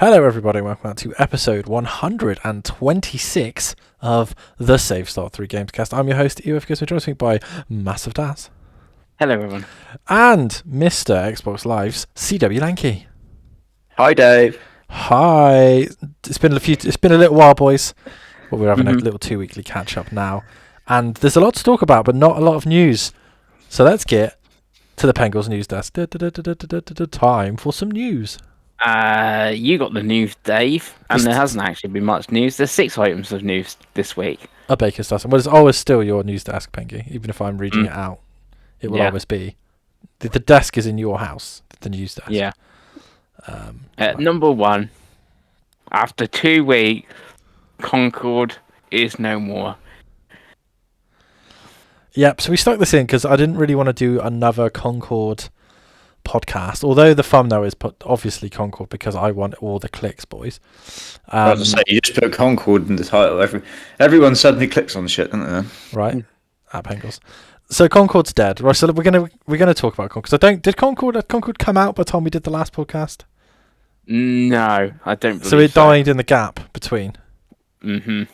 Hello everybody, welcome back to episode 126 of the Save Start 3 Gamescast. I'm your host, EOF, we're joined by Massive Daz. Hello everyone. And Mr. Xbox Live's CW Lanky. Hi Dave. Hi. It's been a little while, boys. But we're having a little 2-weekly catch up now. And there's a lot to talk about, but not a lot of news. So let's get to the Pengals news desk. Time for some news. You got the news, Dave, and there hasn't actually been much news. There's 6 items of news this week. A baker's dozen. Well, it's always still your news desk, Pengi. Even if I'm reading it out, it will always be. The desk is in your house, the news desk. Yeah. Number 1, after 2 weeks, Concord is no more. Yep, so we stuck this in because I didn't really want to do another Concord podcast, although the thumbnail is obviously Concord because I want all the clicks, boys. I was to say, you just put Concord in the title. Everyone suddenly clicks on shit, don't they? Right, at Pengals. So Concord's dead, right? So we're gonna talk about Concord. So did Concord come out by the time we did the last podcast? No, I don't believe so. It died in the gap between.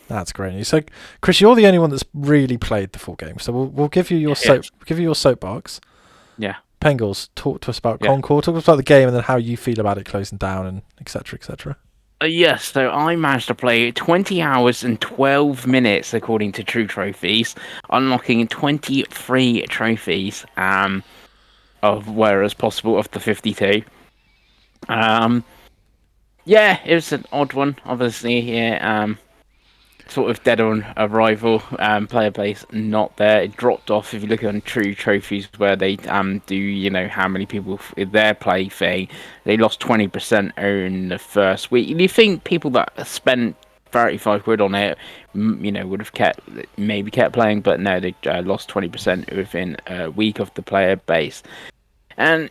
That's great news. So Chris, you're the only one that's really played the full game. So we'll give you your soapbox. Yeah. Pengals, talk to us about Concord, talk to us about the game and then how you feel about it closing down and etc. etc. Yes, so I managed to play 20 hours and 12 minutes according to True Trophies, unlocking 23 trophies of whereas possible of the 52. It was an odd one, obviously. Sort of dead on arrival. Player base not there. It dropped off. If you look on True Trophies, where they do how many people in their play thing, they lost 20% in the first week. You think people that spent 35 quid on it, would have kept playing, but no, they lost 20% within a week of the player base. And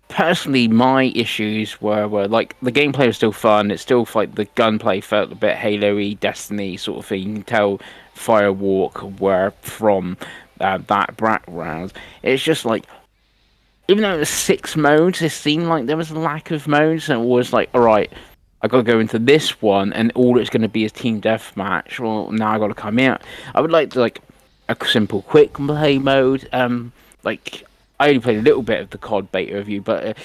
personally, my issues were like the gameplay was still fun. It's still like the gunplay felt a bit Halo-y, Destiny sort of thing. You can tell Firewalk were from that background. It's just like, even though it was 6 modes, it seemed like there was a lack of modes, and it was like, all right, I got to go into this one, and all it's going to be is team deathmatch. Well, now I got to come out. I would like to like a simple quick play mode, I only played a little bit of the COD beta review, but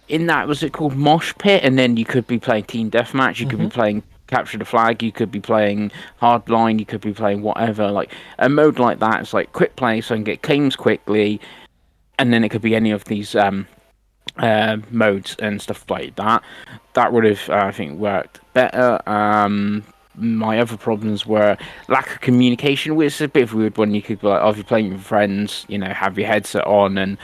in that, was it called Mosh Pit? And then you could be playing Team Deathmatch, you could be playing Capture the Flag, you could be playing Hardline, you could be playing whatever. Like a mode like that is like quick play, so I can get claims quickly, and then it could be any of these modes and stuff like that. That would have, I think, worked better. My other problems were lack of communication, which is a bit of a weird one. You could be like, if you're playing with friends, have your headset on and,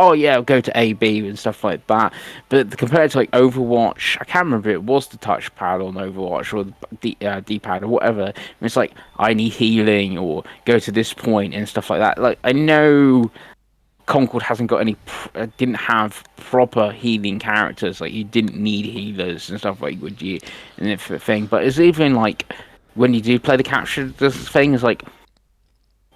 I'll go to A, B and stuff like that. But compared to like Overwatch, I can't remember if it was the touchpad on Overwatch or the D-pad or whatever. It's like, I need healing or go to this point and stuff like that. Like, I know Concord didn't have proper healing characters. Like, you didn't need healers and stuff like would you and everything. But it's even like when you do play the capture, this thing is like,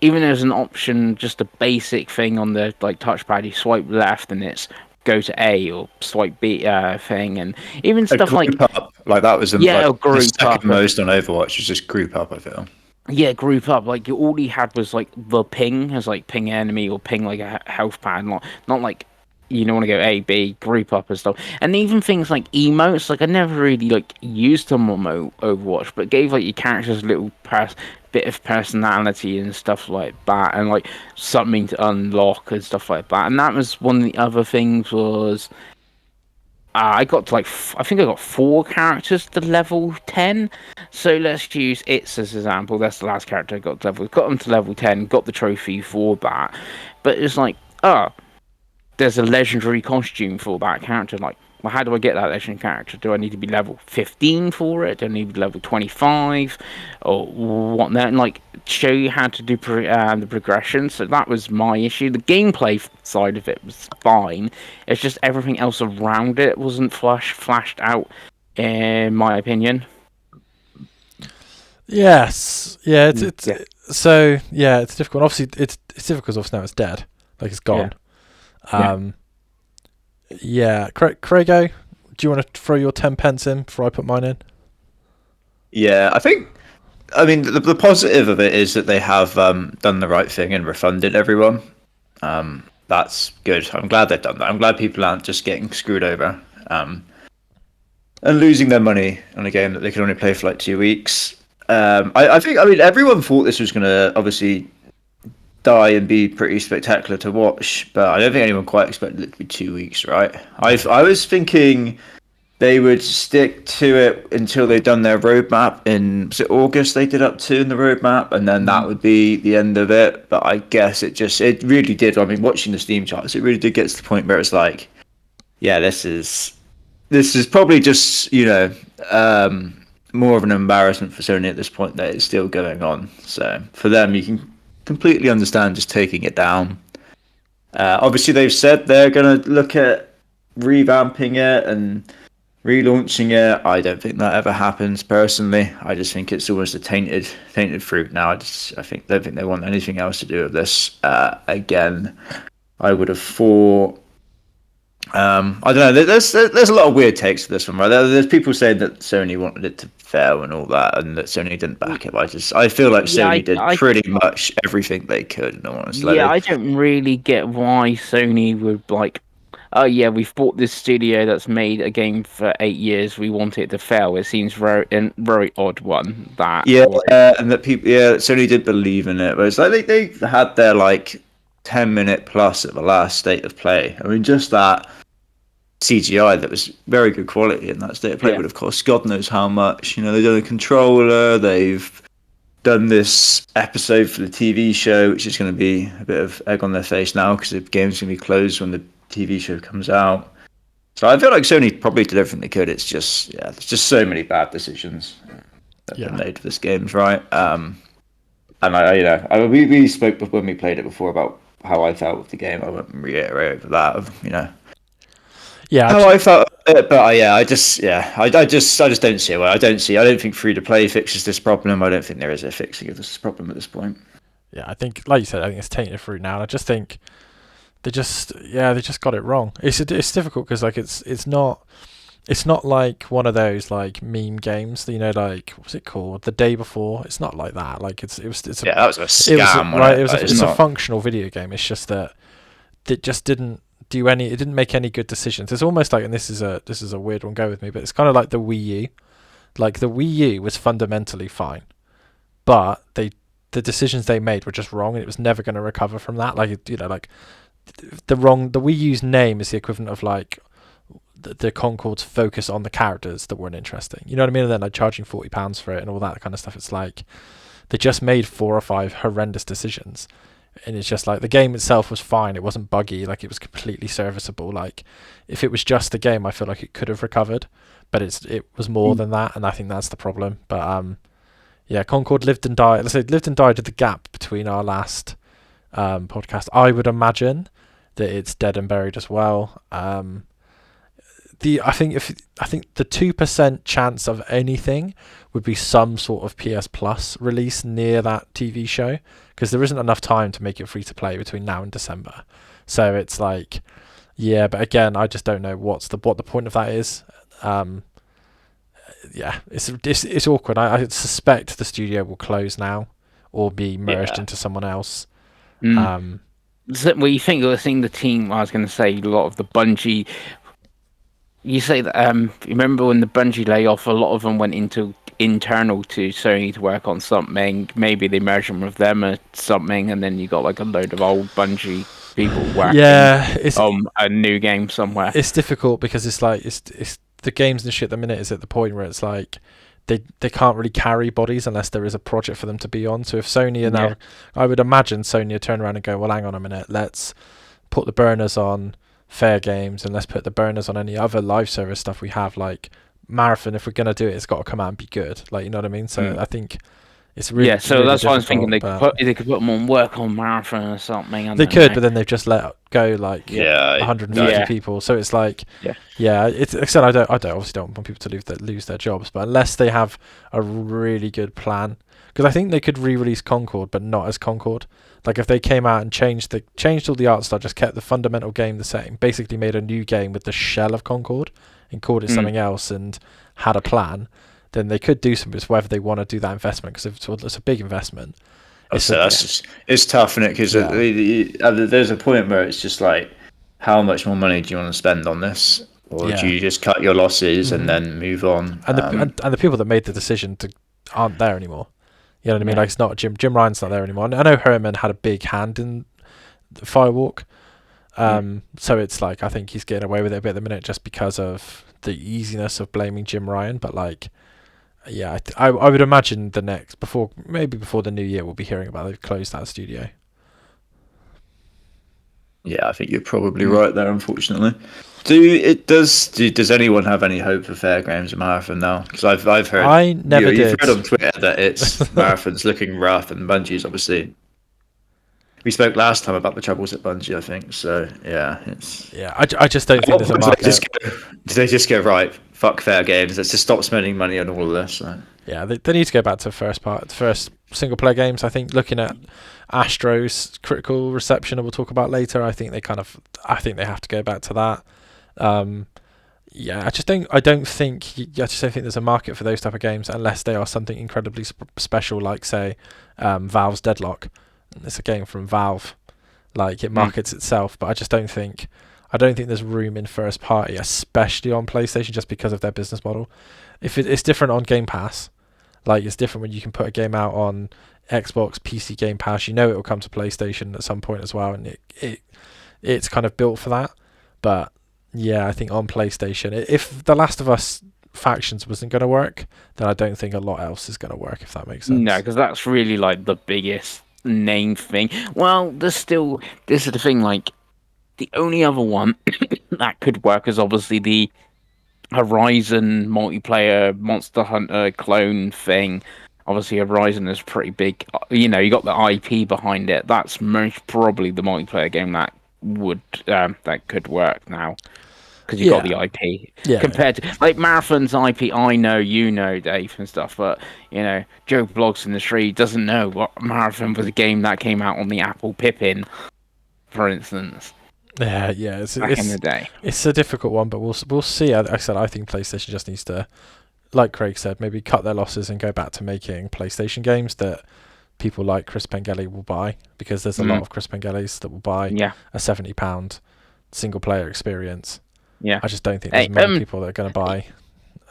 even there's an option, just a basic thing on the like touchpad, you swipe left and it's go to A or swipe B thing, and even stuff like up. Like that was the second most on Overwatch is just group up, I feel. Yeah, group up. Like all he had was like the ping as like ping enemy or ping like a health pad, not like you don't want to go A, B, group up and stuff. And even things like emotes, like I never really like used them on Overwatch, but gave like your characters a little bit of personality and stuff like that, and like something to unlock and stuff like that. And that was one of the other things was I got to I think I got 4 characters to level 10. So let's use It's as an example. That's the last character I got to level. Got them to level 10, got the trophy for that. But it's like, there's a legendary costume for that character. Like, well, how do I get that legendary character? Do I need to be level 15 for it? Do I need to be level 25? Or what? And like, show you how to do the progression. So that was my issue. The gameplay side of it was fine. It's just everything else around it wasn't flashed out, in my opinion. Yes. Yeah. So yeah, it's difficult. Obviously, it's difficult because obviously now it's dead. Like it's gone. Yeah. Yeah, Craigo, Do you want to throw your 10 pence in before I put mine in? Yeah, I mean, the positive of it is that they have done the right thing and refunded everyone. That's good. I'm glad they've done that. I'm glad people aren't just getting screwed over and losing their money on a game that they can only play for like 2 weeks. I think, I mean, everyone thought this was going to obviously die and be pretty spectacular to watch, but I don't think anyone quite expected it to be 2 weeks, right? I was thinking they would stick to it until they'd done their roadmap in, was it August they did up to in the roadmap, and then that would be the end of it. But I guess it really did. I mean, watching the Steam charts, it really did get to the point where it's like, yeah, this is probably just, more of an embarrassment for Sony at this point that it's still going on. So for them, you can completely understand just taking it down. Obviously, they've said they're going to look at revamping it and relaunching it. I don't think that ever happens personally. I just think it's almost a tainted fruit now. I don't think they want anything else to do with this. Again, I would have thought. I don't know. There's a lot of weird takes to this one, right? There's people saying that Sony wanted it to fail and all that, and that Sony didn't back it. I feel like Sony did pretty much everything they could. No honestly. Yeah, I don't really get why Sony would like. Oh yeah, we've bought this studio that's made a game for 8 years. We want it to fail. It seems very odd one. That and that people Sony did believe in it, but it's like they had their like 10-minute plus at the last state of play. I mean, just that CGI that was very good quality in that state of play would have cost God knows how much. They've done a controller. They've done this episode for the TV show, which is going to be a bit of egg on their face now because the game's going to be closed when the TV show comes out. So I feel like Sony probably did everything they could. It's just there's just so many bad decisions that have been made for this game, right? And we spoke when we played it before about how I felt with the game. I won't reiterate over that how I felt. But I just don't see it. I don't think free to play fixes this problem. I don't think there is a fixing of this problem at this point. Yeah, I think, like you said, I think it's tainted fruit now. And I just think they just got it wrong. It's difficult because like it's not like one of those like meme games that, like, what's it called, The Day Before. It's not like that. Like that was a scam. It's a functional video game. It's just that it just didn't make any good decisions. It's almost like, and this is a weird one, go with me, but it's kind of like the Wii U. Like the Wii U was fundamentally fine, but the decisions they made were just wrong, and it was never going to recover from that. Like like the Wii U's name is the equivalent of like the Concord's focus on the characters that weren't interesting. You know what I mean? And then like charging £40 for it and all that kind of stuff. It's like they just made 4 or 5 horrendous decisions. And it's just like the game itself was fine. It wasn't buggy. Like it was completely serviceable. Like if it was just a game, I feel like it could have recovered, but it was more than that. And I think that's the problem. But Concord lived and died. Let's say lived and died with the gap between our last podcast. I would imagine that it's dead and buried as well. I think the 2% chance of anything would be some sort of PS Plus release near that TV show, because there isn't enough time to make it free to play between now and December. So it's like, but again, I just don't know what the point of that is. It's awkward. I suspect the studio will close now or be merged into someone else. Well, you think the team? I was going to say a lot of the Bungie. You say that. Remember when the Bungie layoff? A lot of them went into internal to Sony to work on something. Maybe they merged them with them or something, and then you got like a load of old Bungie people working on a new game somewhere. It's difficult because it's like it's the games and shit. The minute is at the point where it's like they can't really carry bodies unless there is a project for them to be on. So if Sony are now, I would imagine Sony would turn around and go, well, hang on a minute, let's put the burners on Fair Games and let's put the burners on any other live service stuff we have, like Marathon. If we're going to do it, it's got to come out and be good. Like, you know what I mean? So I think it's really so really that's why I was thinking they could put them on work on Marathon or something. And they could, but then they've just let go like 150 people. So it's like it's like I said, I obviously don't want people to lose their jobs, but unless they have a really good plan, because I think they could re-release Concord, but not as Concord. Like if they came out and changed all the art style, just kept the fundamental game the same, basically made a new game with the shell of Concord and called it something else and had a plan, then they could do something. It's whether they want to do that investment, because it's a big investment. It's tough, isn't it? Because there's a point where it's just like, how much more money do you want to spend on this, or do you just cut your losses and then move on? And the people that made the decision aren't there anymore. You know what I mean? Like, it's not Jim Ryan's not there anymore. I know Herman had a big hand in the Firewalk. So it's like, I think he's getting away with it a bit at the minute just because of the easiness of blaming Jim Ryan. But like, yeah, I would imagine before the new year, we'll be hearing about they've closed that studio. Yeah, I think you're probably right there, unfortunately. Does anyone have any hope for Fair Games and Marathon now? Because I've heard, I never did. You've read on Twitter that it's Marathon's looking rough, and Bungie's obviously. We spoke last time about the troubles at Bungie, I think. So yeah, I just don't think there's a market. Did they just go, right? Fuck Fair Games. Let's just stop spending money on all of this. So. Yeah, they need to go back to first single player games. I think looking at Astro's critical reception, and we'll talk about later, I think they have to go back to that. I just don't think there's a market for those type of games unless they are something incredibly special, like say Valve's Deadlock. It's a game from Valve, like it markets itself, but I don't think there's room in first party, especially on PlayStation, just because of their business model. If it's different on Game Pass, like it's different when you can put a game out on Xbox, PC Game Pass. You know it will come to PlayStation at some point as well, and it's kind of built for that. But yeah, I think on PlayStation, if The Last of Us Factions wasn't going to work, then I don't think a lot else is going to work, if that makes sense. No, because that's really like the biggest name thing. Well, this is the thing, like the only other one that could work is obviously the Horizon multiplayer Monster Hunter clone thing. Obviously Horizon is pretty big, you got the IP behind it. That's most probably the multiplayer game that could work now, because you got the IP. Compared to like Marathon's IP, I know, Dave and stuff, but Joe Blogs in the street doesn't know what Marathon was, a game that came out on the Apple Pippin, for instance. It's back in the day. It's a difficult one, but we'll see. I said I think PlayStation just needs to, like Craig said, maybe cut their losses and go back to making PlayStation games that people like Chris Pengelly will buy, because there's a lot of Chris Pengellies that will buy a £70 single player experience. Yeah, I just don't think there's many people that are going to buy.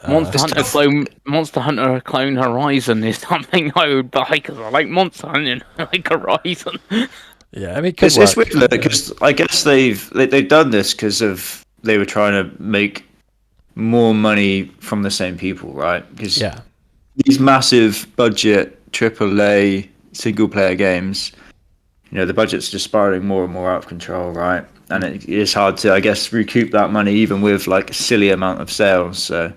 Monster Hunter Clone Horizon is something I would buy, because I like Monster Hunting, I like Horizon. Yeah, I mean, it's weird because I guess they've done this because they were trying to make more money from the same people, right? Because these massive budget AAA single player games, the budget's just spiraling more and more out of control, right? And it is hard to, I guess, recoup that money even with like a silly amount of sales. So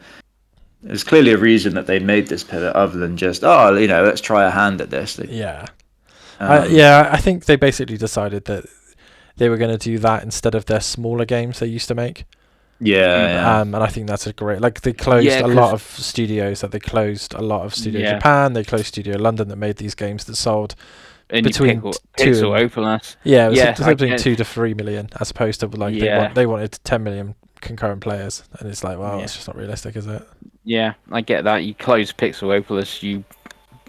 there's clearly a reason that they made this pivot, other than just let's try a hand at this. I think they basically decided that they were going to do that instead of their smaller games they used to make. And I think that's a great, like, they closed a lot of studios. They closed a lot of Studio Japan. They closed Studio London that made these games that sold between Pixel. Yeah, it was between 2 to 3 million, as opposed to like they wanted 10 million concurrent players, and it's like, well, it's just not realistic, is it? Yeah, I get that. You close Pixelopolis, you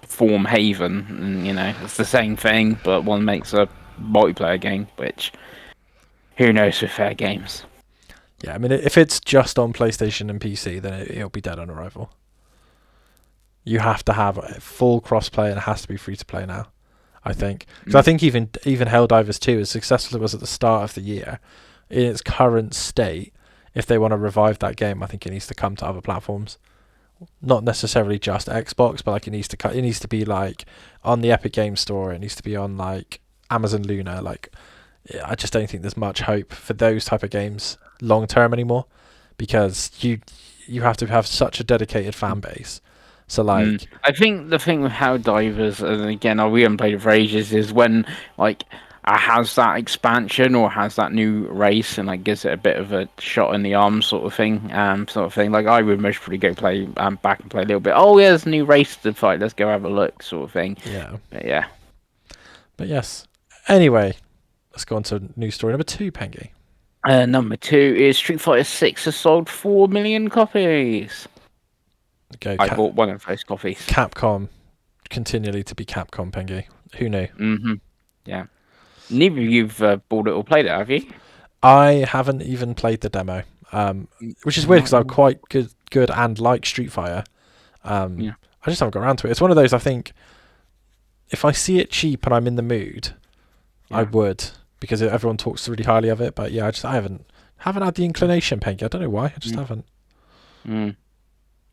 form Haven, and it's the same thing, but one makes a multiplayer game, which who knows with Fair Games. Yeah, I mean, if it's just on PlayStation and PC, then it'll be dead on arrival. You have to have a full crossplay, and it has to be free to play now, I think. Because I think even Helldivers 2, as successful as it was at the start of the year, in its current state, if they want to revive that game, I think it needs to come to other platforms. Not necessarily just Xbox, but like it needs to be like on the Epic Games Store. It needs to be on like Amazon Luna. Like, I just don't think there's much hope for those type of games long term anymore, because you have to have such a dedicated fan base. So like, I think the thing with Helldivers, and again, we haven't played it for ages, is when like has that expansion or has that new race, and like gives it a bit of a shot in the arm sort of thing. Like, I would most probably go play back and play a little bit. Oh yeah, there's a new race to fight, let's go have a look, sort of thing. But yes. Anyway, let's go on to news story number 2, Pengi. Number 2 is Street Fighter 6 has sold 4 million copies. Okay, I bought one of those copies. Capcom, continually to be Capcom, Pengi. Who knew? Mm-hmm. Yeah. Neither of you've bought it or played it, have you? I haven't even played the demo, which is weird because I'm quite good and like Street Fighter. Yeah. I just haven't got around to it. It's one of those, I think, if I see it cheap and I'm in the mood, I would, because everyone talks really highly of it. But yeah, I haven't had the inclination, Pengi. I don't know why. I just haven't.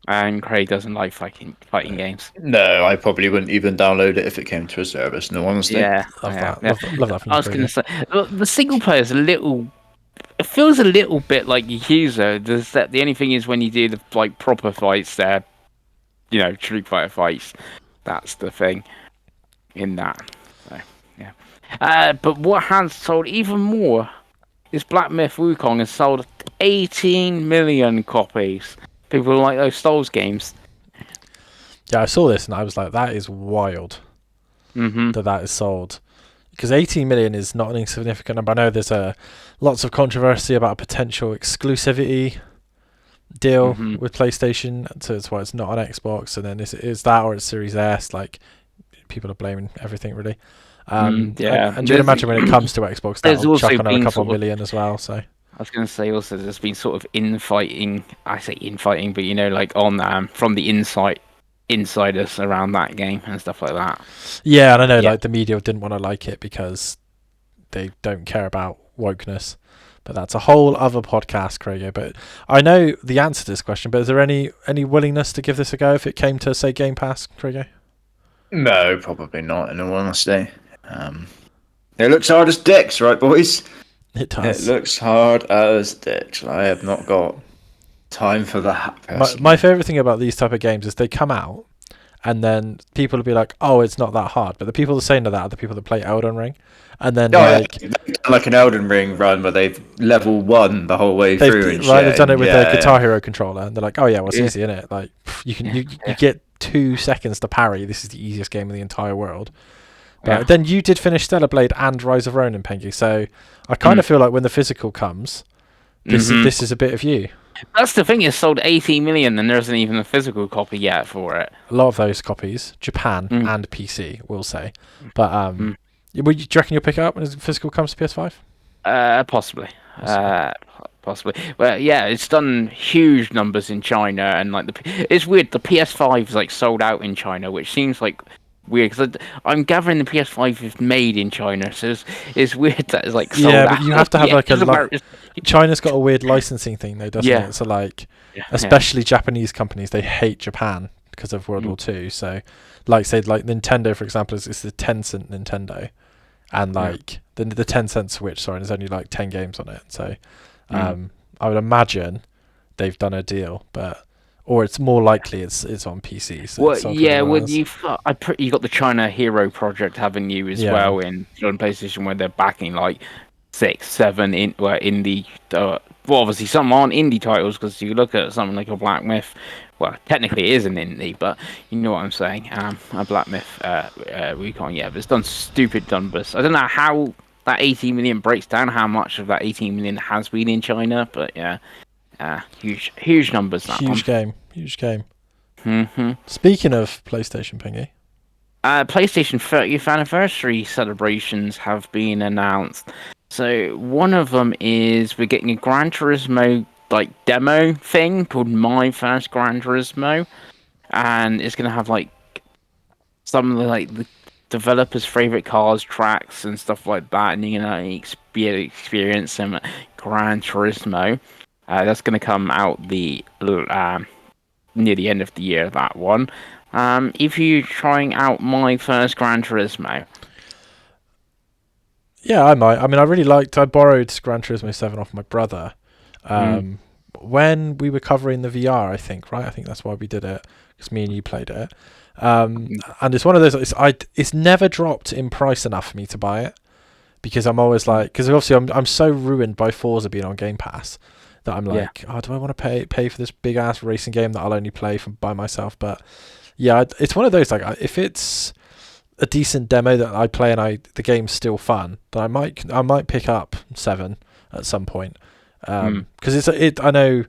And Craig doesn't like fighting games. No, I probably wouldn't even download it if it came to a service. No honesty. Yeah, Love that. Love that. I was going to say the single player is a little. It feels a little bit like Yakuza. The only thing is when you do the proper fights, there, Street Fighter fights. That's the thing in that. So, yeah. But what has sold even more is Black Myth Wukong has sold 18 million copies. People like those Souls games. Yeah, I saw this and I was like, that is wild. That is sold. Because 18 million is not an insignificant number. I know there's lots of controversy about a potential exclusivity deal with PlayStation. So that's why it's not on Xbox. And then is that or it's Series S? Like, people are blaming everything, really. And you can imagine when it comes to Xbox, that'll chuck on a couple of million as well. So I was going to say also there's been sort of infighting. I say infighting, but on from the insiders around that game and stuff like that. Yeah, and I know like the media didn't want to like it because they don't care about wokeness. But that's a whole other podcast, Craigo. But I know the answer to this question, but is there any willingness to give this a go if it came to, say, Game Pass, Craigo? No, probably not, in all honesty. It looks hard as dicks, right, boys? It does. It looks hard as dicks. I have not got time for that. My favourite thing about these type of games is they come out and then people will be like, oh, it's not that hard. But the people that say that are the people that play Elden Ring. And then like an Elden Ring run where they've level 1 the whole way through. And they've done it with the Guitar Hero controller. And they're like, oh, yeah, well, it's easy, isn't it? Like, you get 2 seconds to parry. This is the easiest game in the entire world. But then you did finish Stellar Blade and Rise of Ronin, Pengi. So I kind of feel like when the physical comes, this is a bit of you. That's the thing, it's sold 18 million and there isn't even a physical copy yet for it. A lot of those copies, Japan and PC, we'll say. But do you reckon you'll pick it up when the physical comes to PS5? Possibly. Possibly. Well, yeah, it's done huge numbers in China, and it's weird. The PS5 is sold out in China, which seems weird because I'm gathering the PS5 is made in China, so it's weird that it's sold out. Yeah, but you have to have China's got a weird licensing thing though, doesn't it? So especially Japanese companies, they hate Japan because of World War II. So say Nintendo, for example, is the Tencent Nintendo, and the 10-cent Switch. Sorry, there's only 10 games on it. So I would imagine they've done a deal, or it's more likely it's on PC. So you got the China Hero project, haven't you, as well on PlayStation, where they're backing 6, 7 indie. Obviously some aren't indie titles because you look at something like a Black Myth. Well, technically it is an indie, but you know what I'm saying. A Black Myth Wukong, but it's done stupid numbers. I don't know how that 18 million breaks down, how much of that 18 million has been in China, but yeah. Huge numbers. Huge game. Speaking of PlayStation, Pengi, PlayStation 30th anniversary celebrations have been announced. So one of them is we're getting a Gran Turismo demo thing called My First Gran Turismo, and it's gonna have some of the developers' favorite cars, tracks, and stuff like that, and you're gonna experience some Gran Turismo. That's going to come out near the end of the year, that one. If you're trying out My First Gran Turismo. Yeah, I might. I mean, I borrowed Gran Turismo 7 off my brother when we were covering the VR, I think, right? I think that's why we did it, because me and you played it. And it's one of those, it's never dropped in price enough for me to buy it, because I'm always because obviously I'm so ruined by Forza being on Game Pass, that I'm do I want to pay for this big ass racing game that I'll only play by myself? But yeah, it's one of those if it's a decent demo that I play and the game's still fun, then I might pick up 7 at some point. Because I don't know.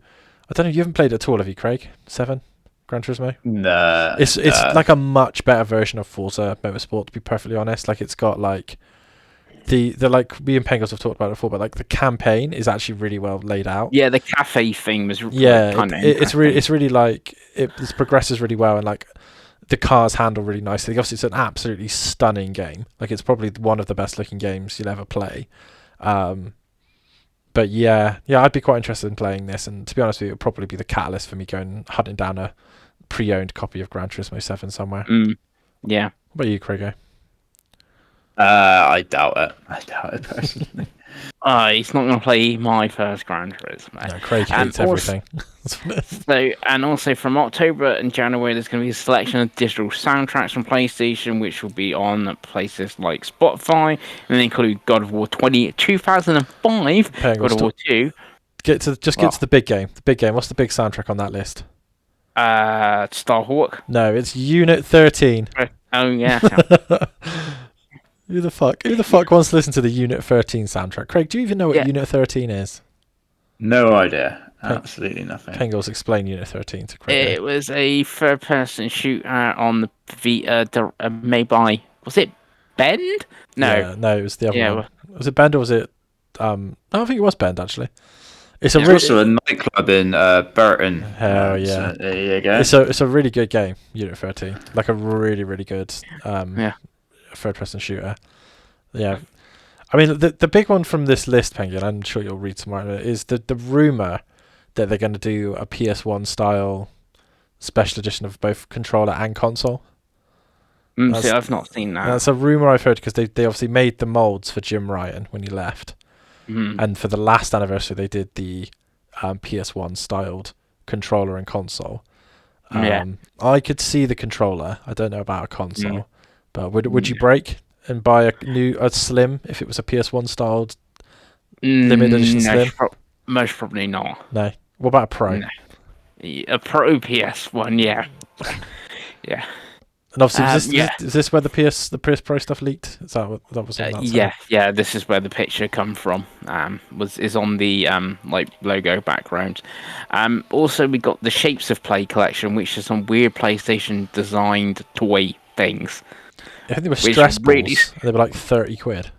You haven't played it at all, have you, Craig? 7 Gran Turismo. Nah, It's like a much better version of Forza Motorsport, to be perfectly honest. Like, it's got like the like me and Pengos have talked about it before, but like the campaign is actually really well laid out. Yeah, the cafe thing was kind of it's really like it progresses really well, and like the cars handle really nicely. Obviously, it's an absolutely stunning game. Like, it's probably one of the best looking games you'll ever play. But yeah, I'd be quite interested in playing this, and to be honest with you, it would probably be the catalyst for me going hunting down a pre-owned copy of Gran Turismo 7 somewhere. Yeah. What about you, Craigo? I doubt it personally. He's not going to play my first Gran Turismo. No, Craig hates everything. And also from October and January, there's going to be a selection of digital soundtracks from PlayStation, which will be on places like Spotify, and they include God of War 2005, God of War 2. Get to the big game. The big game. What's the big soundtrack on that list? Starhawk. No, it's Unit 13. Oh yeah. Who the fuck wants to listen to the Unit 13 soundtrack? Craig, do you even know what Unit 13 is? No idea. Absolutely nothing. Pengels, explain Unit 13 to Craig. It was a third-person shooter on the made by, was it Bend? No. Yeah, no, it was the other one. Was it Bend or was it? I don't think it was Bend actually. It's also a nightclub in Burton. Hell yeah! So there you go. It's a really good game, Unit 13. Like a really really good third-person shooter. Yeah, I mean the big one from this list, Penguin, I'm sure you'll read tomorrow, is the rumor that they're going to do a PS1 style special edition of both controller and console. See, I've not seen that. That's a rumor I've heard because they obviously made the molds for Jim Ryan when he left. And for the last anniversary, they did the PS1 styled controller and console. I could see the controller. I don't know about a console, but would you break and buy a Slim if it was a PS1 styled limited edition Slim? Most probably not. No. What about a Pro? No. A Pro PS1, yeah. Yeah. And obviously, is this where the PS Pro stuff leaked? Is that what was on that side? Yeah. This is where the picture come from. Is on the like logo background. Also, we got the Shapes of Play collection, which is some weird PlayStation designed toy things. I think they were stress balls. They were like £30.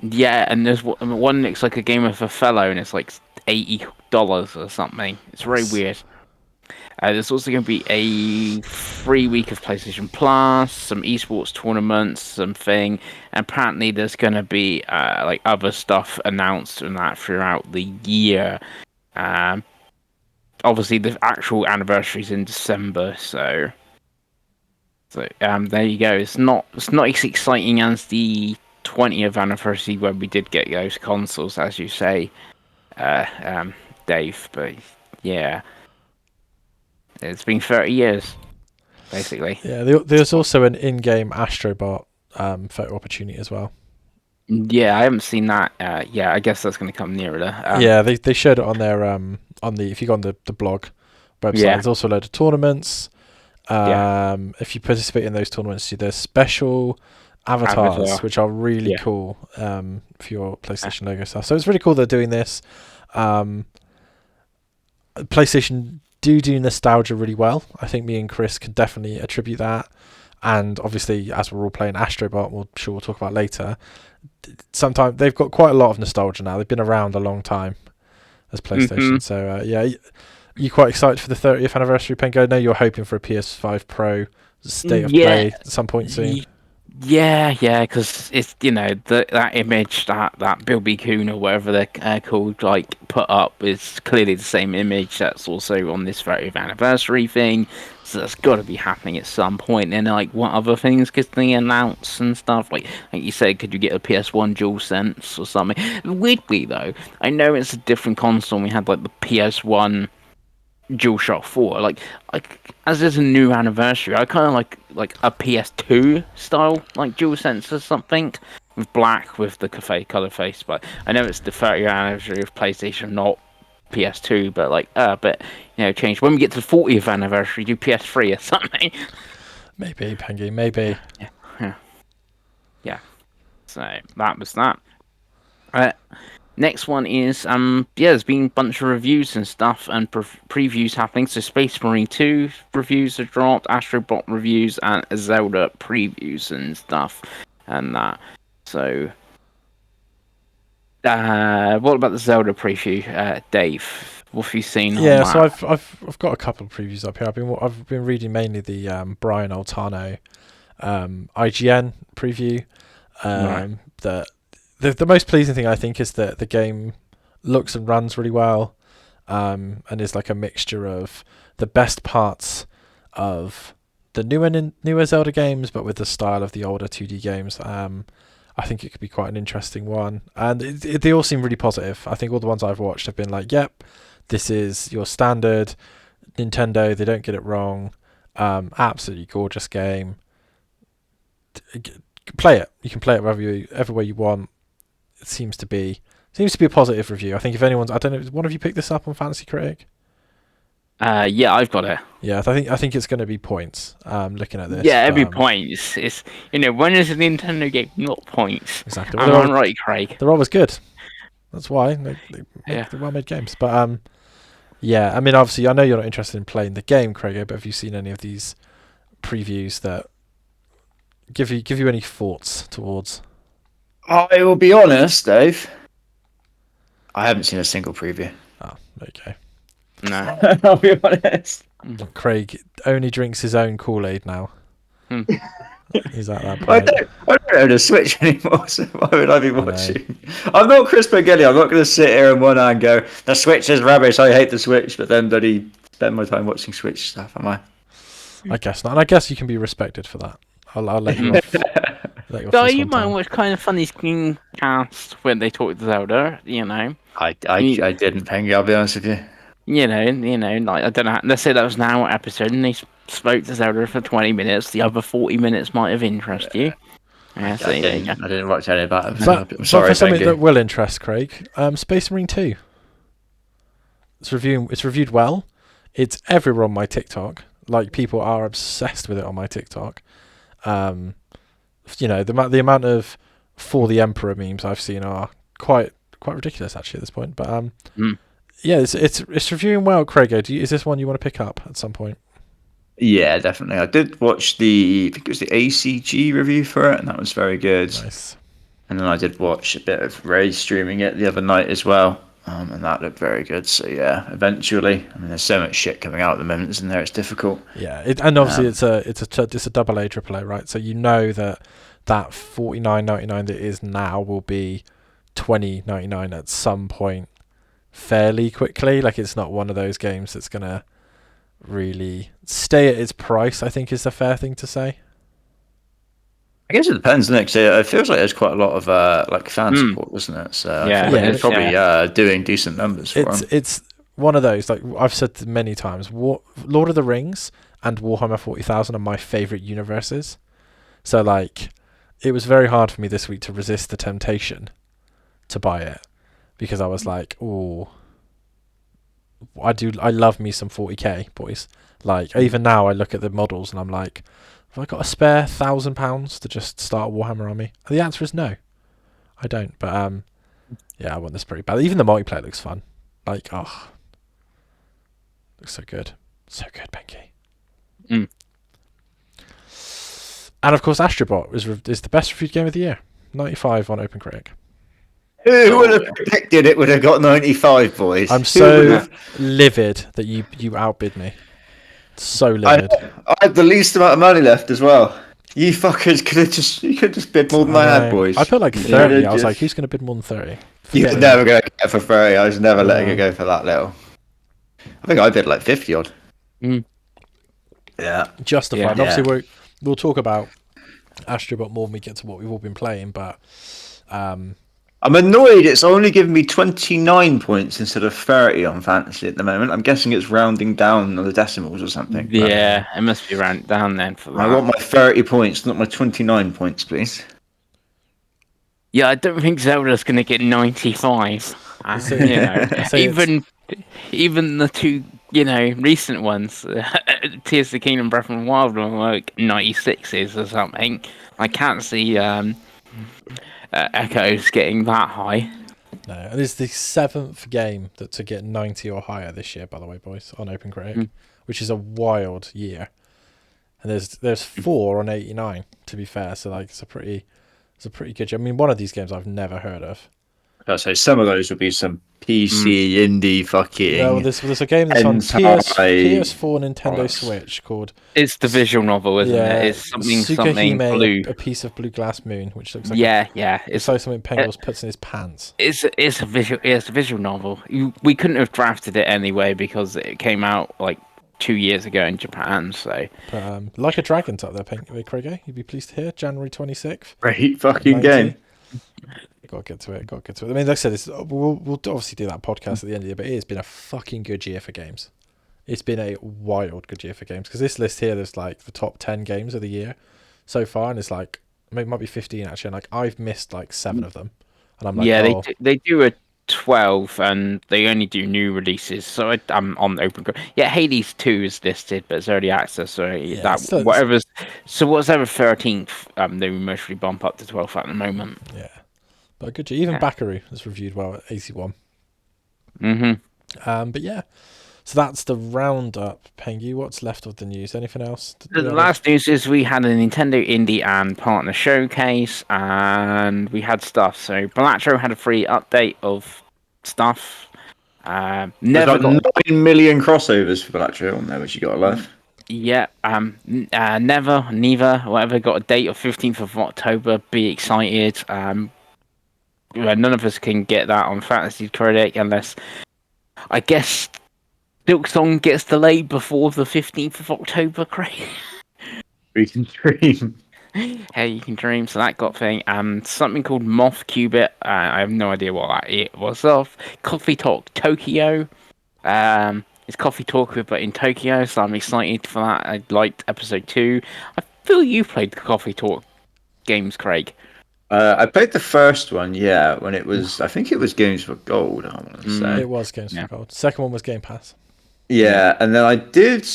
Yeah, and there's one looks like a game of Othello, and it's like $80 or something. It's very weird. There's also going to be a free week of PlayStation Plus, some esports tournaments, something. And apparently there's going to be like other stuff announced and that throughout the year. Obviously the actual anniversary is in December, so there you go. It's not as exciting as the 20th anniversary where we did get those consoles, as you say, Dave. But yeah. It's been 30 years, basically. Yeah, there's also an in-game Astrobot photo opportunity as well. Yeah, I haven't seen that. I guess that's going to come nearer. They showed it on their if you go on the blog website. There's also a load of tournaments. If you participate in those tournaments, there's special avatars which are really cool for your PlayStation logo stuff. So it's really cool they're doing this. PlayStation do nostalgia really well. I think me and Chris can definitely attribute that. And obviously, as we're all playing Astrobot, we'll talk about later. Sometimes they've got quite a lot of nostalgia now. They've been around a long time as PlayStation. So you quite excited for the 30th anniversary, Pengo? I know you're hoping for a PS5 Pro state of play at some point soon. Yeah, because it's that image that Bill B. Coon or whatever they're called like put up is clearly the same image that's also on this 30th anniversary thing, so that's got to be happening at some point. And like, what other things could they announce and stuff? Like you said, could you get a PS1 DualSense or something? Weirdly though, I know it's a different console. And we had like the PS1 DualShock 4, like as there's a new anniversary, I kind of like a PS2 style like DualSense or something with black with the cafe color face. But I know it's the 30th anniversary of PlayStation, not PS2. But change when we get to the 40th anniversary, do PS3 or something. Maybe Pengi, maybe. Yeah. So that was that. Next one is there's been a bunch of reviews and stuff and previews happening. So Space Marine 2 reviews have dropped, Astrobot reviews, and Zelda previews and stuff, and that. So, what about the Zelda preview, Dave? What have you seen? On Yeah, that? so I've got a couple of previews up here. I've been reading mainly the Brian Altano IGN preview. Right. The most pleasing thing I think is that the game looks and runs really well, and is like a mixture of the best parts of the newer Zelda games, but with the style of the older 2D games. I think it could be quite an interesting one, and they all seem really positive. I think all the ones I've watched have been like, "Yep, this is your standard Nintendo. They don't get it wrong. Absolutely gorgeous game. Play it. You can play it everywhere you want." It seems to be a positive review. I think if anyone's, I don't know, one of you picked this up on Fantasy Critic? Yeah, I've got it. Yeah, I think it's going to be points. Looking at this, Yeah, every points. It's when is a Nintendo game not points? Exactly. Am I right, Craig? They're always good. That's why they're well-made games. But yeah, I mean, obviously, I know you're not interested in playing the game, Craig. But have you seen any of these previews that give you any thoughts towards? I will be honest, Dave. I haven't seen a single preview. Oh, okay. No. I'll be honest. Craig only drinks his own Kool-Aid now. He's at that I point. don't own a Switch anymore, so why would I be watching? I'm not Chris Pengi. I'm not going to sit here and one hand go, the Switch is rubbish, I hate the Switch, but then bloody spend my time watching Switch stuff, am I? I guess not. And I guess you can be respected for that. I'll let you off. But you might watch kind of funny screencasts when they talk to Zelda, I didn't, Pengi, I'll be honest with you. Like I don't know. Let's say that was an hour episode, and they spoke to Zelda for 20 minutes. The other 40 minutes might have interested you. Yeah, I didn't watch any of that. But I'm sorry, for something Pengi. that will interest Craig, Space Marine 2. It's reviewed well. It's everywhere on my TikTok. Like, people are obsessed with it on my TikTok. The amount of For the Emperor memes I've seen are quite ridiculous actually at this point. But yeah, it's reviewing well, Craig. Is this one you want to pick up at some point? Yeah, definitely. I did watch I think it was the ACG review for it, and that was very good. Nice. And then I did watch a bit of Ray streaming it the other night as well, and that looked very good. So yeah, eventually, I mean, there's so much shit coming out at the moment, isn't there? It's difficult. Yeah, and obviously it's a double A, triple A, right? So you know that $49.99 that is now will be $20.99 at some point fairly quickly. Like, it's not one of those games that's gonna really stay at its price, I think is the fair thing to say. I guess it depends, doesn't it? 'Cause it feels like there's quite a lot of fan support, doesn't it? So Yeah. I feel like it's Yeah. probably doing decent numbers for them. It's one of those, like I've said many times, Lord of the Rings and Warhammer 40,000 are my favourite universes. So like, it was very hard for me this week to resist the temptation to buy it, because I was like, oh, I love me some 40k, boys. Like, even now I look at the models and I'm like, have I got a spare £1,000 to just start a Warhammer army? And the answer is no, I don't. But yeah, I want this pretty bad. Even the multiplayer looks fun. Like, oh, looks so good, Pengi. And of course, Astrobot is the best reviewed game of the year. 95 on OpenCritic. Who would have predicted it would have got 95, boys? I'm so livid that you outbid me. So livid. I had the least amount of money left as well. You fuckers could have just bid more than I had, boys. I put like 30. I was like, who's going to bid more than 30? You were never going to get it for 30. I was never letting it go for that little. I think I bid like 50 odd. Yeah. Justified. Yeah. Obviously, we'll talk about Astrobot more when we get to what we've all been playing, but I'm annoyed it's only giving me 29 points instead of 30 on Fantasy at the moment. I'm guessing it's rounding down on the decimals or something. Yeah, it must be rounded down then for that. I want my 30 points, not my 29 points, please. Yeah, I don't think Zelda's going to get 95. Even the two, recent ones, Tears of the Kingdom, Breath of the Wild, were like 96s or something. I can't see Echoes getting that high. No, and it's the 7th game to get 90 or higher this year, by the way, boys, on OpenCritic, which is a wild year. And there's 4 on 89, to be fair. So like it's a pretty good year. I mean, one of these games I've never heard of. I'd say some of those would be some PC indie fucking. No, there's a game that's on PS4, Nintendo Switch called. It's the visual novel, isn't it? It's something blue. A piece of blue glass moon, which looks like It's like something Pengels puts in his pants. It's a visual novel. We couldn't have drafted it anyway because it came out like 2 years ago in Japan. So, but, Like a Dragon's up there, Craigie. You'd be pleased to hear. January 26th. Great fucking game. Got to get to it. I mean, like I said, we'll obviously do that podcast at the end of the year, but it has been a fucking good year for games. It's been a wild good year for games, because this list here, there's like the top 10 games of the year so far, and it's like, it might be 15 actually, and like I've missed like 7 of them, and I'm like, they do a 12, and they only do new releases. So I'm on open. Yeah, Hades 2 is listed, but it's early access. So whatever 13th, they mostly bump up to 12 at the moment. Yeah. But good. Even Bakaru is reviewed well at 81. But yeah, so that's the roundup. Pengi, what's left of the news? Anything else? The last news is we had a Nintendo Indie and Partner Showcase, and we had stuff. So Balatro had a free update of stuff. Never got 9 million crossovers for Balatro on there, which you got to love. Yeah, neither, whatever, got a date of 15th of October. Be excited. None of us can get that on Fantasy Critic unless, I guess, Silksong gets delayed before the 15th of October, Craig. We can dream. Hey, you can dream. So that got thing. Something called Moth Qubit. I have no idea what that it was of. Coffee Talk Tokyo. It's Coffee Talk but in Tokyo, so I'm excited for that. I liked episode 2. I feel you played the Coffee Talk games, Craig. I played the first one, when it was, I think it was Games for Gold, I want to say. It was Games for Gold. Second one was Game Pass. Yeah, and then I did,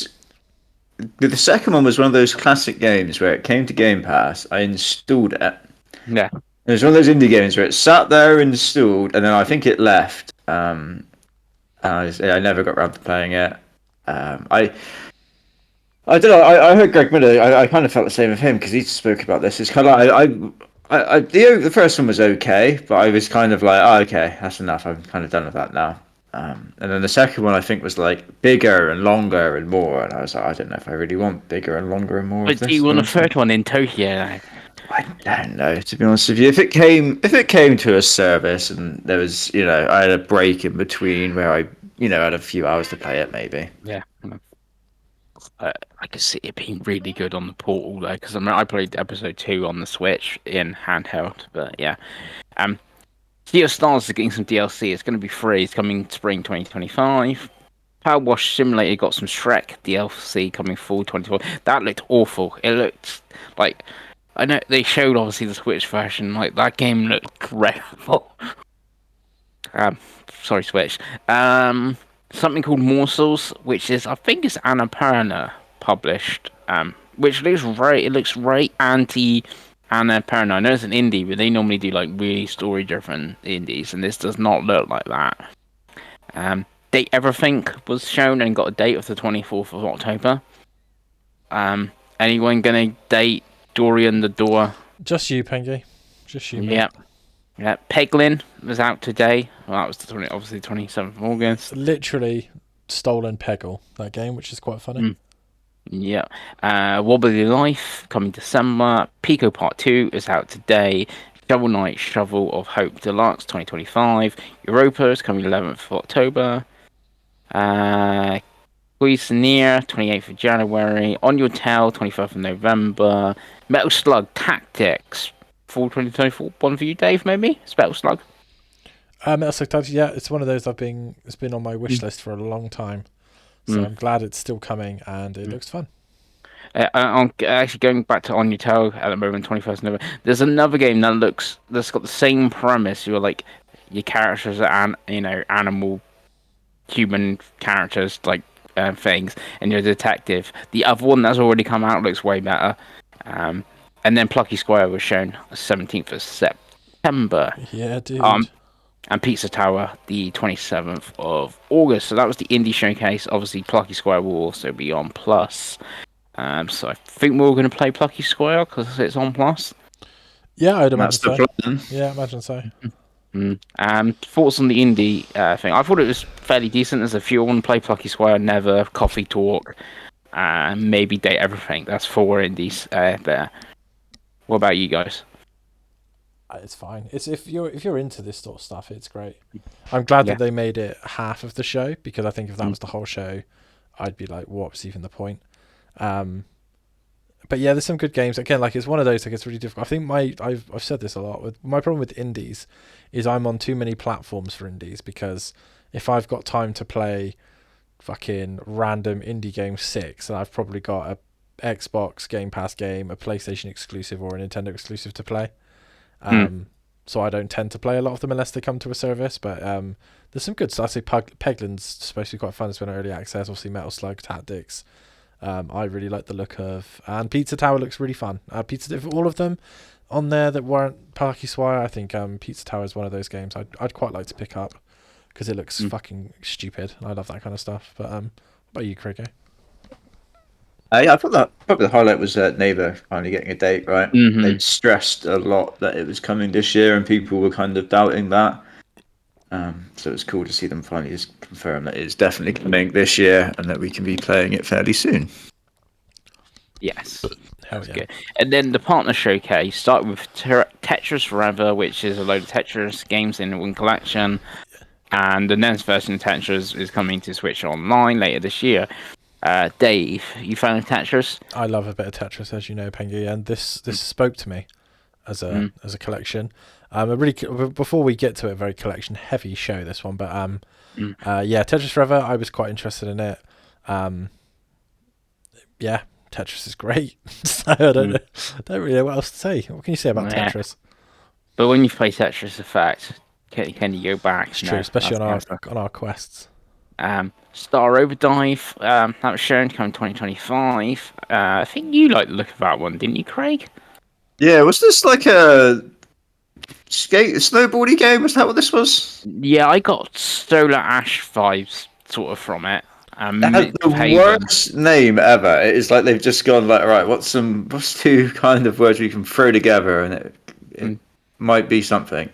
the second one was one of those classic games where it came to Game Pass, I installed it. Yeah. It was one of those indie games where it sat there installed, and then I think it left. And I never got around to playing it. I don't know, I heard Greg Miller, I kind of felt the same of him, because he spoke about this. It's kind of like, the first one was okay, but I was kind of like, okay, that's enough. I'm kind of done with that now. And then the second one, I think, was like bigger and longer and more. And I was like, I don't know if I really want bigger and longer and more. But do you want a third one in Tokyo? I don't know, to be honest with you. If it came to a service and there was, I had a break in between where I, had a few hours to play it, maybe. Yeah. I could see it being really good on the Portal though, because I played episode 2 on the Switch in handheld. But yeah, Sea of Stars is getting some DLC. It's going to be free. It's coming spring 2025. Power Wash Simulator got some Shrek DLC coming fall 2024. That looked awful. It looked like, I know they showed obviously the Switch version. Like that game looked incredible. Sorry, Switch. Something called Morsels, which is, I think it's Annapurna published, which looks very anti-Annapurna. I know it's an indie, but they normally do like really story-driven indies, and this does not look like that. Date Everything was shown and got a date of the 24th of October. Anyone gonna date Dorian the Door? Just you, Pengi. Just you, mate. Yep. Yeah, Peglin was out today. Well, that was obviously 27th of August. Literally stolen Peggle, that game, which is quite funny. Yeah. Wobbly Life coming December. Pico Part 2 is out today. Shovel Knight Shovel of Hope Deluxe 2025. Europa is coming 11th of October. Cuisinier 28th of January. On Your Tail 21st of November. Metal Slug Tactics fall 2024. One for you, Dave, maybe? Metal Slug. Metal Slug Tactics, yeah, it's one of those it's been on my wish list for a long time. So I'm glad it's still coming, and it looks fun. I'm actually going back to On Your Tail at the moment, 21st of November. There's another game that's got the same premise. You're like, your characters are animal, human characters, like things, and you're a detective. The other one that's already come out looks way better. And then Plucky Squire was shown 17th of September. Yeah, dude. and Pizza Tower the 27th of August. So that was the indie showcase. Obviously, Plucky Square will also be on Plus. So I think we're going to play Plucky Square because it's on Plus. Yeah, I'd That's imagine the so. plan. Yeah, I imagine so. Thoughts on the indie thing? I thought it was fairly decent. There's a few I want to play: Plucky Square, Never, Coffee Talk, maybe Date Everything. That's 4 indies there. What about you guys? It's fine. It's if you're into this sort of stuff, it's great. I'm glad that they made it half of the show, because I think if that was the whole show, I'd be like, what's even the point? But yeah, there's some good games. Again, like, it's one of those, like, it's really difficult. I think I've said this a lot. My problem with indies is I'm on too many platforms for indies, because if I've got time to play fucking random indie game 6, and I've probably got a Xbox Game Pass game, a PlayStation exclusive, or a Nintendo exclusive to play. So I don't tend to play a lot of them unless they come to a service. But there's some good stuff. I say Peglin's supposed to be quite fun. It's been early access. Obviously, Metal Slug Tactics. I really like the look of, and Pizza Tower looks really fun. All of them on there that weren't Plucky Square, I think Pizza Tower is one of those games I'd quite like to pick up, because it looks fucking stupid. I love that kind of stuff. But what about you, Craig? Yeah, I thought that probably the highlight was Neighbour finally getting a date, right? They'd stressed a lot that it was coming this year, and people were kind of doubting that. So it's cool to see them finally just confirm that it's definitely coming this year, and that we can be playing it fairly soon. Yes. That's good. And then the partner showcase started with Tetris Forever, which is a load of Tetris games in one collection. And the next version of Tetris is coming to Switch Online later this year. Dave, you found Tetris? I love a bit of Tetris, as you know, Pengi, and this spoke to me as a collection. Before we get to it, a very collection heavy show, this one, but yeah, Tetris Forever, I was quite interested in it. Yeah, Tetris is great. So I don't really know what else to say. What can you say about Tetris? But when you play Tetris Effect, can you go back? It's true, especially on our quests. Star Overdrive, that was shown coming 2025. I think you liked the look of that one, didn't you, Craig? Yeah, was this like a snowboardy game? Was that what this was? Yeah, I got Solar Ash vibes sort of from it. It had the worst name ever. It's like they've just gone like, right, what's two kind of words we can throw together, and it might be something.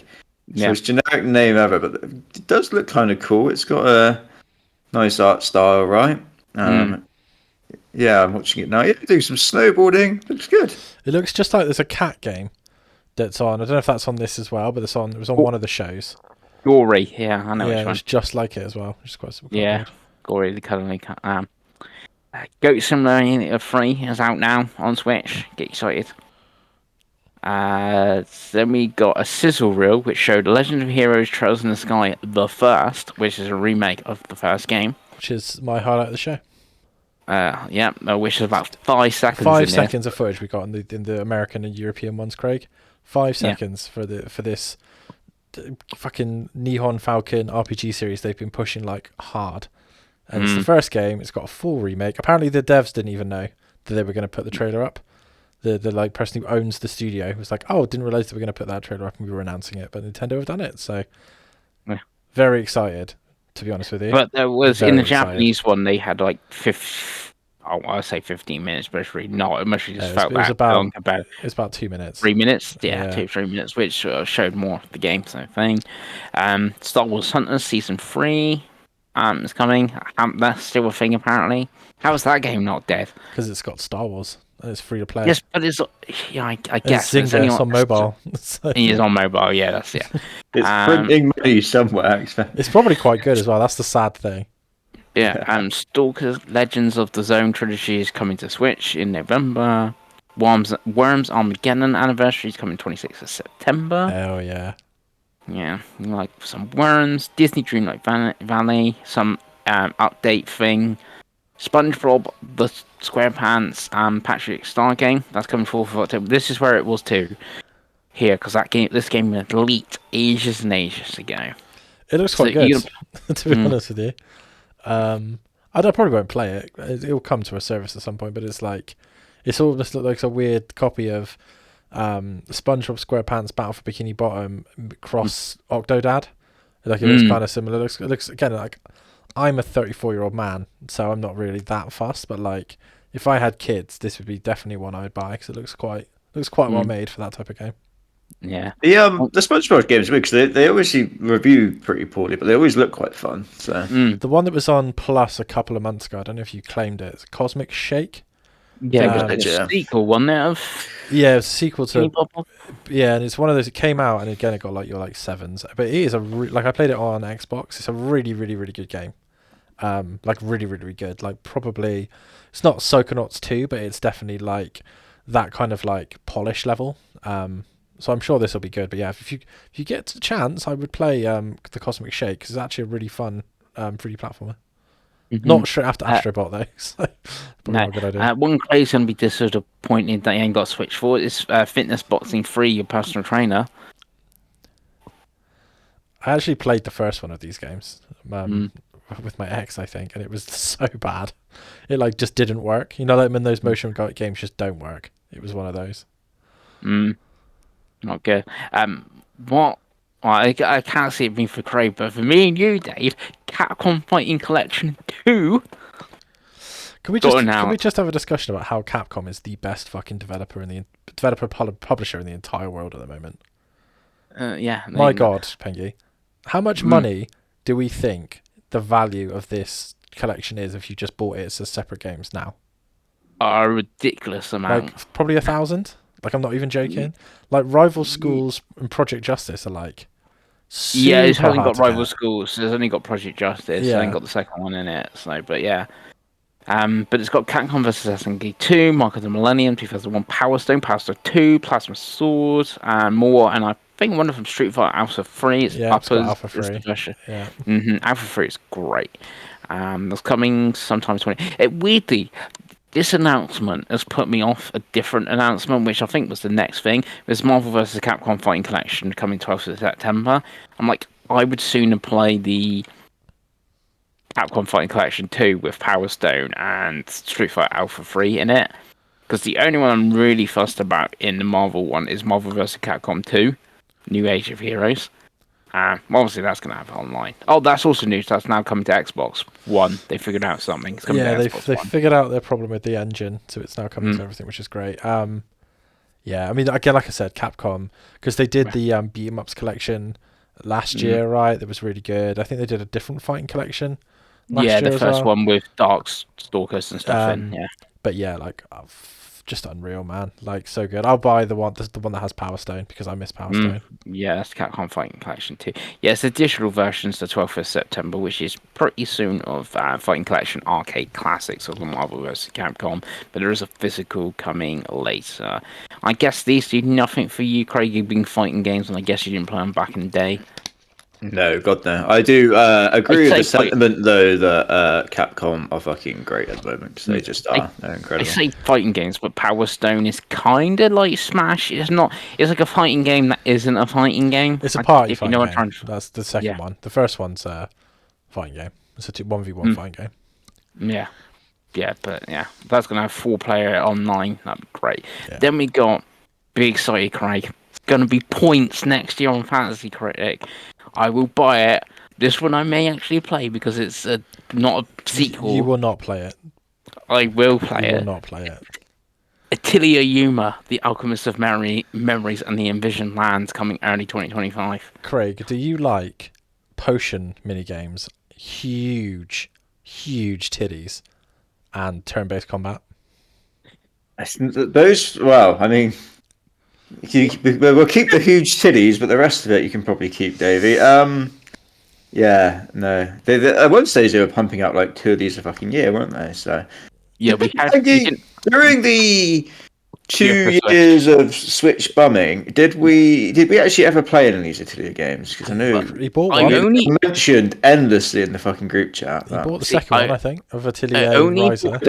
So it's generic name ever, but it does look kind of cool. It's got a nice art style, right? Yeah, I'm watching it now. Yeah, do some snowboarding. Looks good. It looks just like there's a cat game that's on. I don't know if that's on this as well, but it was on one of the shows. Gory, yeah, I know which one. Yeah, it's just like it as well, which is quite yeah, good. Gory, the cuddly cat. Goat Simulator 3 is out now on Switch. Get excited. Then we got a sizzle reel which showed Legend of Heroes Trails in the Sky the First, which is a remake of the first game. Which is my highlight of the show. Which is about 5 seconds. 5 seconds of footage we got in the American and European ones, Craig. 5 seconds for this fucking Nihon Falcon RPG series they've been pushing like hard. And it's the first game. It's got a full remake. Apparently the devs didn't even know that they were going to put the trailer up. The like person who owns the studio was like, oh, didn't realize that we're going to put that trailer up and we were announcing it, but Nintendo have done it. So very excited, to be honest with you. But there was in the Japanese one, they had like 15 minutes, but it's really not. It must have just felt long. It's about 2 minutes. 3 minutes? Yeah, 2-3 minutes, which showed more of the game, so thing. Star Wars Hunters Season 3 is coming. That's still a thing, apparently. How is that game not dead? Because it's got Star Wars. And it's free to play. Yes, but it's I guess it's on mobile. It is on mobile. Yeah, that's It's printing money somewhere. It's probably quite good as well. That's the sad thing. Yeah, Stalker Legends of the Zone trilogy is coming to Switch in November. Worms Armageddon anniversary is coming 26th of September. Oh yeah. Yeah, like some Worms, Disney Dreamlight Valley, some update thing. SpongeBob the SquarePants and Patrick Star game that's coming 4th of October. This is where it was too here, because this game leaked ages and ages ago. It looks quite good, to be honest with you. I probably won't play it. It'll come to a service at some point, but it's almost like a weird copy of SpongeBob SquarePants Battle for Bikini Bottom cross Octodad, Like it looks kind of similar. It looks again like I'm a 34-year-old man, so I'm not really that fussed. But like, if I had kids, this would be definitely one I would buy because it looks quite well made for that type of game. Yeah. The SpongeBob games because they obviously review pretty poorly, but they always look quite fun. So the one that was on Plus a couple of months ago, I don't know if you claimed it. It's Cosmic Shake. Yeah, it's a sequel, wasn't it? Yeah, it's a sequel to. Yeah, and it's one of those. It came out, and again, it got like your like 7s. But it is like I played it on Xbox. It's a really, really, really good game. Like really, really, really good. Like probably, it's not Psychonauts 2, but it's definitely like that kind of like polish level. So I'm sure this will be good. But yeah, if you get a chance, I would play the Cosmic Shake because it's actually a really fun 3D platformer. Not straight after Astrobot though. So probably not a good idea. One craze going to be disappointed that you ain't got Switch for is Fitness Boxing 3, your personal trainer. I actually played the first one of these games with my ex, I think, and it was so bad. It like just didn't work. You know, like when those motion games just don't work. It was one of those. Not good. I can't see it being for Craig, but for me and you, Dave, Capcom Fighting Collection 2. Can we just have a discussion about how Capcom is the best fucking publisher in the entire world at the moment? Yeah. My God, Pengi, how much money do we think the value of this collection is if you just bought it as separate games now? A ridiculous amount. Like probably 1,000. Like I'm not even joking. Like Rival Schools and Project Justice are like. Yeah, it's only got Rival get. Schools. It's only got Project Justice. Yeah. It ain't got the second one in it. So, but yeah. But it's got Capcom vs. SNK 2, Mark of the Millennium, 2001 Power Stone, Power Stone 2, Plasma Sword, and more. And I think one of them Street Fighter Alpha 3. It's got Alpha 3. Yeah. Alpha 3 is great. That's coming sometime 20. Weirdly, this announcement has put me off a different announcement, which I think was the next thing. There's Marvel vs. Capcom Fighting Collection coming 12th of September. I'm like, I would sooner play the Capcom Fighting Collection 2 with Power Stone and Street Fighter Alpha 3 in it. Because the only one I'm really fussed about in the Marvel one is Marvel vs. Capcom 2, New Age of Heroes. Obviously, that's going to have online. Oh, that's also news. That's now coming to Xbox One. They figured out something. It's coming to Xbox they One. figured out their problem with the engine, so it's now coming to everything, which is great. Yeah, I mean, again, like I said, Capcom, because they did the Beat 'em Ups collection last year, right? That was really good. I think they did a different fighting collection last year the first one with Dark Stalkers and stuff in, yeah. But yeah, like, just unreal, man. Like, so good. I'll buy the one that has Power Stone because I miss Power Stone. Yeah, that's Capcom Fighting Collection 2. Yeah, it's the digital version's the 12th of September, which is pretty soon of Fighting Collection Arcade Classics of the Marvel vs. Capcom, but there is a physical coming later. I guess these do nothing for you, Craig. You've been fighting games, and I guess you didn't play them back in the day. No, God no. I do agree with the sentiment though that Capcom are fucking great at the moment. They just are. They're incredible. I say fighting games, but Power Stone is kind of like Smash. It's not. It's like a fighting game that isn't a fighting game. It's a party fighting game. Game. That's the second one. The first one's a fighting game. It's a 1v1 fighting game. Yeah. Yeah, but yeah, that's gonna have 4-player online. That'd be great. Yeah. Then we got big excited Craig. It's gonna be points next year on Fantasy Critic. I will buy it. This one I may actually play because it's not a sequel. You will not play it. I will play it. You will not play it. Atelier Yuma, The Alchemist of Memories and the Envisioned Lands coming early 2025. Craig, do you like potion minigames, huge titties, and turn-based combat? Those, well, I mean... we'll keep the huge titties, but the rest of it you can probably keep, Davey. Yeah, no. At one stage they were pumping out like 2 of these a fucking year, weren't they? So yeah, we had during the 2 years of Switch bumming. Did we actually ever play any of these Atelier games? Because I knew he bought one. Mentioned endlessly in the fucking group chat. He bought the second one, I think, of Atelier Riser.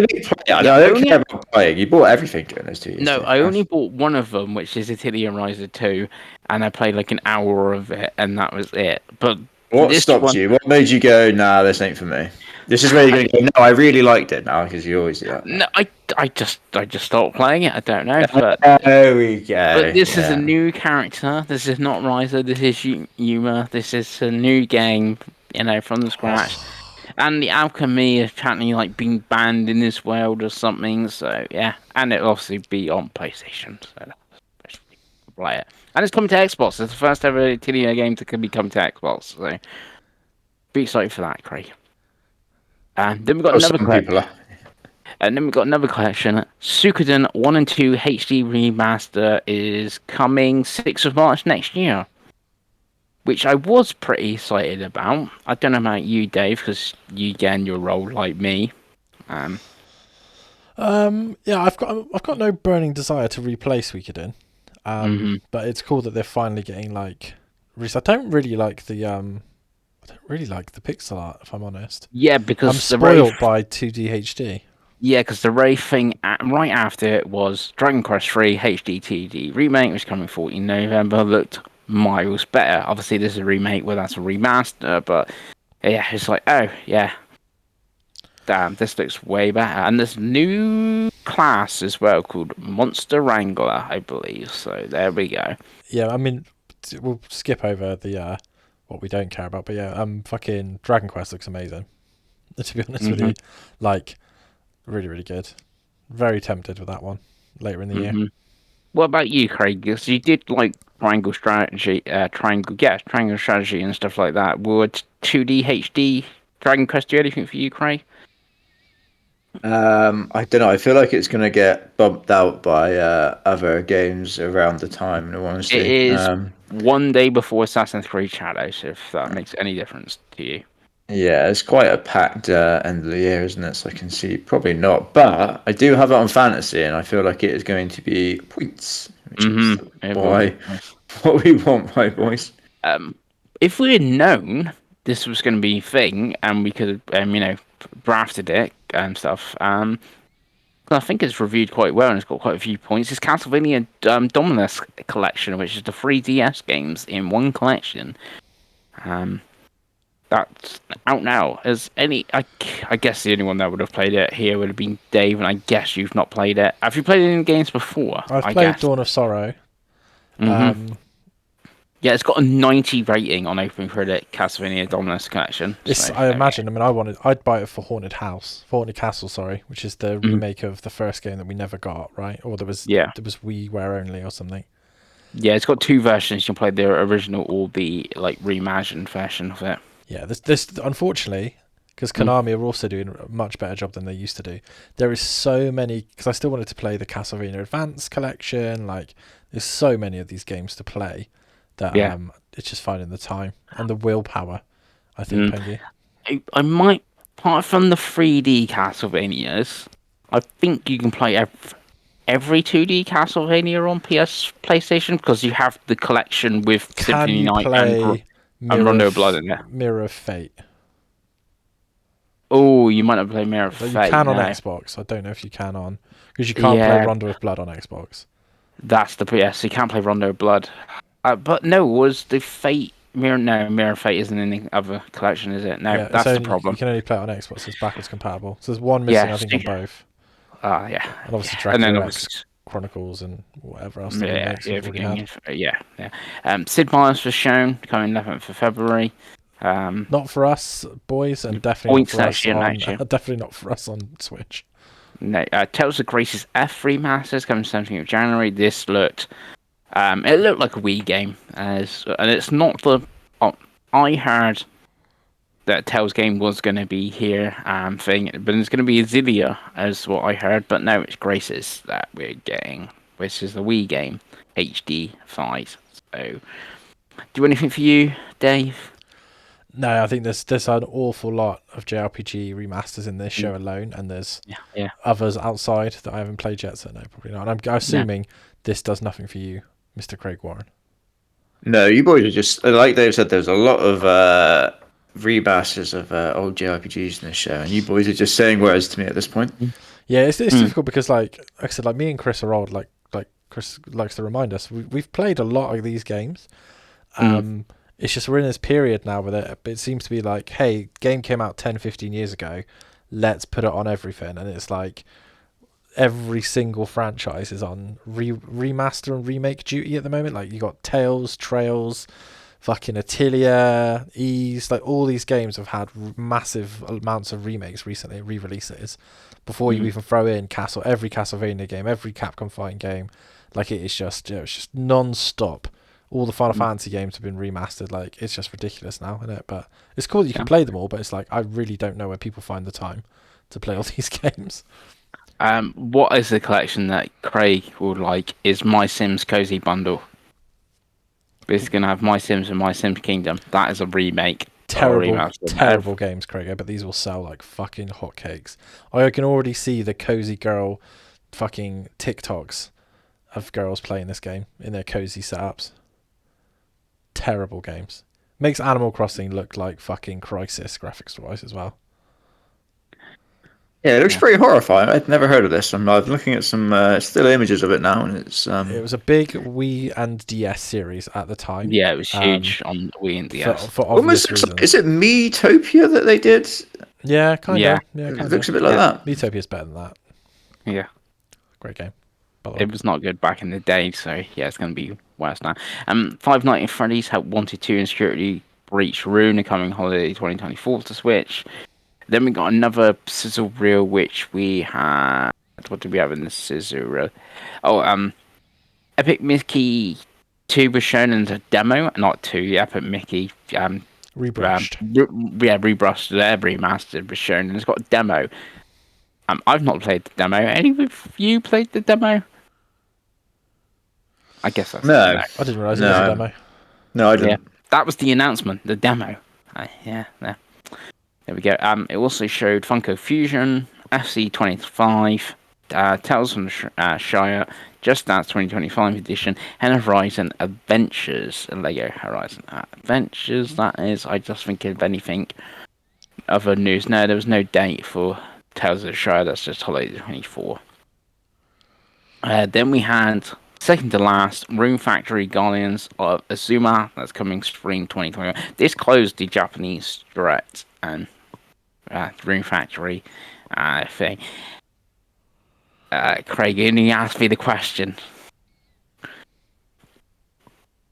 I don't care about playing. You bought everything during those 2 years. No, I only bought one of them, which is Atelier Riser 2, and I played like an hour of it, and that was it. But what stopped you? What made you go, nah, this ain't for me? This is where you're going to go, no, I really liked it now, because you always do that. No, I just stopped playing it. I don't know, but There we go. but this is a new character. This is not Ryza. This is Yuma. This is a new game, from the scratch. And the alchemy is apparently like being banned in this world or something. So yeah, and it'll obviously be on PlayStation. So play it, and it's coming to Xbox. It's the first ever TDA game to be coming to Xbox. So be excited for that, Craig. And then we've got another collection. And then we've got another collection. Suikoden 1 and 2 HD Remaster is coming 6th of March next year. Which I was pretty excited about. I don't know about you, Dave, because you again your role like me. Yeah, I've got no burning desire to replay Suikoden. But it's cool that they're finally getting like. I don't really like the pixel art, if I'm honest. Yeah, because I'm spoiled by 2D HD. Yeah, because the Ray thing right after it was Dragon Quest III HD 2D remake, which coming 14 November, looked miles better. Obviously, this is a remake, well, that's a remaster, but yeah, it's like, oh yeah, damn, this looks way better. And there's new class as well called Monster Wrangler, I believe. So there we go. Yeah, I mean, we'll skip over the what we don't care about, but yeah, fucking Dragon Quest looks amazing. To be honest with you, like, really, really good. Very tempted with that one later in the year. What about you, Craig? Because you did like triangle strategy and stuff like that. Would 2D HD Dragon Quest do anything for you, Craig? I don't know. I feel like it's going to get bumped out by other games around the time. In all honesty, it is one day before Assassin's Creed Shadows. If that makes any difference to you. Yeah, it's quite a packed end of the year, isn't it? So I can see probably not. But I do have it on fantasy, and I feel like it is going to be points, which is what we want, my boys. If we had known this was going to be a thing, and we could have, drafted it and stuff, I think it's reviewed quite well, and it's got quite a few points. It's Castlevania Dominus Collection, which is the 3DS games in one collection. That's out now. I guess the only one that would have played it here would have been Dave, and I guess you've not played it. Have you played any games before? I've played Dawn of Sorrow. Yeah, it's got a 90 rating on OpenCritic Castlevania Dominus Collection. I imagine. I mean, I'd buy it for Haunted Castle, which is the remake of the first game that we never got, right? Or there was WiiWare only or something. Yeah, it's got two versions. You can play the original or the like reimagined version of it. Yeah, this unfortunately, because Konami are also doing a much better job than they used to do. There is so many, because I still wanted to play the Castlevania Advance Collection. Like, there's so many of these games to play that it's just finding the time and the willpower, I think, Pengi. I might, apart from the 3D Castlevanias, I think you can play every 2D Castlevania on PlayStation, because you have the collection with Symphony Night and Rondo of Blood in there. Mirror of Fate. Oh, you might not play Mirror of Fate. You can on Xbox. I don't know if you can on, because you can't play Rondo of Blood on Xbox. That's the you can't play Rondo of Blood. But no, was the Fate Mirror of Fate isn't in the other collection, is it? No, that's the problem. You can only play it on Xbox. It's backwards compatible. So there's one missing, I think, on both. Yeah. And obviously Dracula X Chronicles and whatever else. Sid Meier's was shown coming 11th of February. Not for us, boys, and definitely not for us on Switch. No, Tales of Grace's F remasters coming 17th of January. This looked, it looked like a Wii game, and it's not the. I heard that Tales game was going to be here thing, but it's going to be Xillia, as what I heard. But no, it's Grace's that we're getting, which is the Wii game HD 5. So, do anything for you, Dave? No, I think there's an awful lot of JRPG remasters in this show alone, and there's others outside that I haven't played yet, so no, probably not. And I'm assuming this does nothing for you, Mr. Craig Warren. No, you boys are just, like Dave said, there's a lot of remasters of old JRPGs in this show, and you boys are just saying words to me at this point. Yeah, it's difficult because, like I said, like me and Chris are old. Like Chris likes to remind us, we've played a lot of these games. it's just we're in this period now where it seems to be like, hey, game came out 10, 15 years ago, let's put it on everything. And it's like every single franchise is on remaster and remake duty at the moment. Like you got Tales, Trails, fucking Atelier, Ease, like all these games have had massive amounts of remakes recently, re-releases, before you even throw in every Castlevania game, every Capcom fighting game. Like it's just non-stop. All the Final Fantasy games have been remastered. Like it's just ridiculous now, isn't it? But it's cool that you can play them all, but it's like I really don't know where people find the time to play all these games. What is the collection that Craig would like is My Sims Cozy Bundle. It's going to have My Sims and My Sims Kingdom. That is a remake. Terrible games, Craig, but these will sell like fucking hotcakes. I can already see the cozy girl fucking TikToks of girls playing this game in their cozy setups. Terrible games. Makes Animal Crossing look like fucking Crisis graphics-wise as well. Yeah, it looks pretty horrifying. I'd never heard of this. I'm looking at some still images of it now, and it's. It was a big Wii and DS series at the time. Yeah, it was huge on Wii and DS. For obvious reasons. Is it Miitopia that they did? Yeah, kind of. Yeah. It looks a bit like that. Miitopia's better than that. Yeah. Great game. It was not good back in the day, so yeah, it's going to be worse now. Five Nights at Freddy's Help Wanted 2 and Security Breach Rune are coming holiday 2024 to Switch. Then we got another sizzle reel, which we had. What did we have in the sizzle reel? Oh, Epic Mickey 2 was shown as a demo, not 2. Epic Mickey Rebrushed. Rebrushed there, remastered was shown, and it's got a demo. I've not played the demo. Any of you played the demo? I guess that's no. I didn't realise it was a demo. No, I didn't. Yeah, that was the announcement, the demo. There we go. It also showed Funko Fusion, FC25, Tales from the Shire, Just Dance 2025 edition, and Horizon Adventures. Lego Horizon Adventures, that is. I just think of anything other news. No, there was no date for Tales of the Shire. That's just holiday 24. Then we had second to last Rune Factory Guardians of Azuma. That's coming spring 2021. This closed the Japanese direct and Rune Factory thing. Craig, you asked me the question.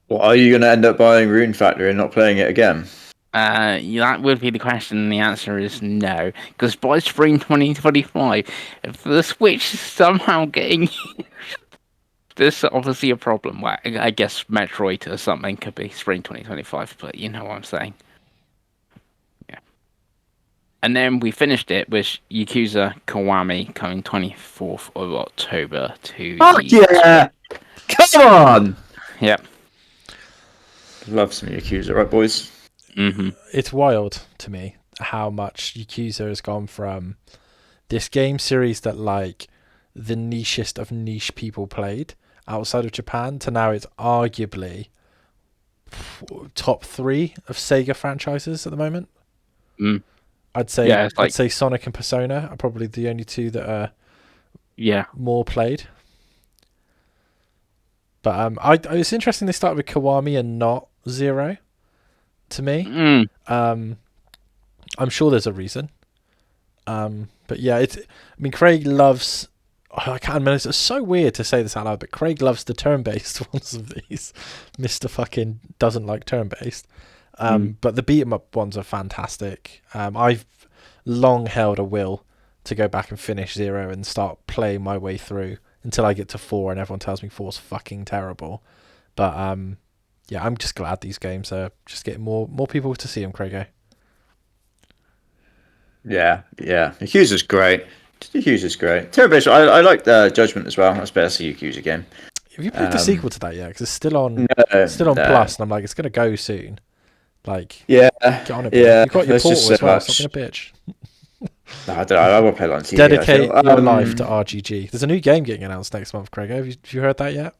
Well, are you going to end up buying Rune Factory and not playing it again? That would be the question, and the answer is no. Because by spring 2025, if the Switch is somehow getting there's obviously a problem. Well, I guess Metroid or something could be spring 2025, but you know what I'm saying. Yeah. And then we finished it with Yakuza Kiwami coming 24th of October to yeah! Come on! Yep. Love some Yakuza, right, boys? Mm-hmm. It's wild to me how much Yakuza has gone from this game series that like the nichest of niche people played outside of Japan to now it's arguably top 3 of Sega franchises at the moment. I'd say Sonic and Persona are probably the only 2 that are more played. But it's interesting they started with Kiwami and not Zero. To me, I'm sure there's a reason. But yeah, Craig loves. I can't remember. It's so weird to say this out loud, but Craig loves the turn-based ones of these. Mr. fucking doesn't like turn-based. But the beat-em-up ones are fantastic. I've long held a will to go back and finish Zero and start playing my way through until I get to 4 and everyone tells me 4's fucking terrible. But yeah, I'm just glad these games are just getting more people to see them, Craigo. Yeah. Yakuza's great. Yakuza's great. Turn-based, I like the Judgment as well. That's best Yakuza game. Have you played the sequel to that yet? Because it's still on Plus, and I'm like, it's going to go soon. Like, get on it. Yeah, you've got your Portal as well. Stop being a bitch. No, I don't know. I won't play that on TV. Dedicate your life to RGG. There's a new game getting announced next month, Craig. Have you heard that yet?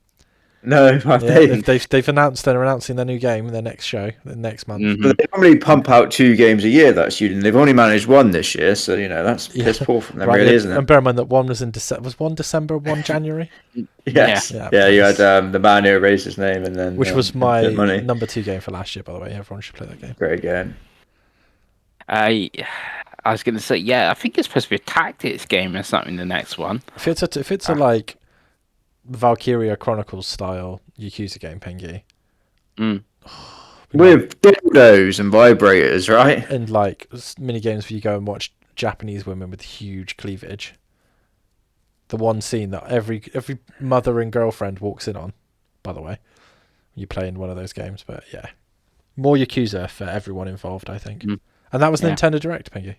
No, have Yeah, they? they've announced they're announcing their new game, their next show, the next month. But they normally pump out 2 games a year. That's you, and they've only managed 1 this year. So that's Yeah. piss poor from them, Right, really, yeah, isn't and it? bear in mind that one was in December. Was one December, one January? Yes. Yeah. Yeah, you had Nice. the man who erased his name, and then Which was my Infinite Money. number 2 game for last year, by the way. Everyone should play that game. Great game. I was going to say, yeah, I think it's supposed to be a tactics game or something. The next one. If it's a like Valkyria Chronicles style Yakuza game, Pengi, With dildos and vibrators, right? and like mini games where you go and watch Japanese women with huge cleavage. The one scene that every mother and girlfriend walks in on, by the way, you play in one of those games. But yeah, more Yakuza for everyone involved, I think. And that was Nintendo Direct, Pengi.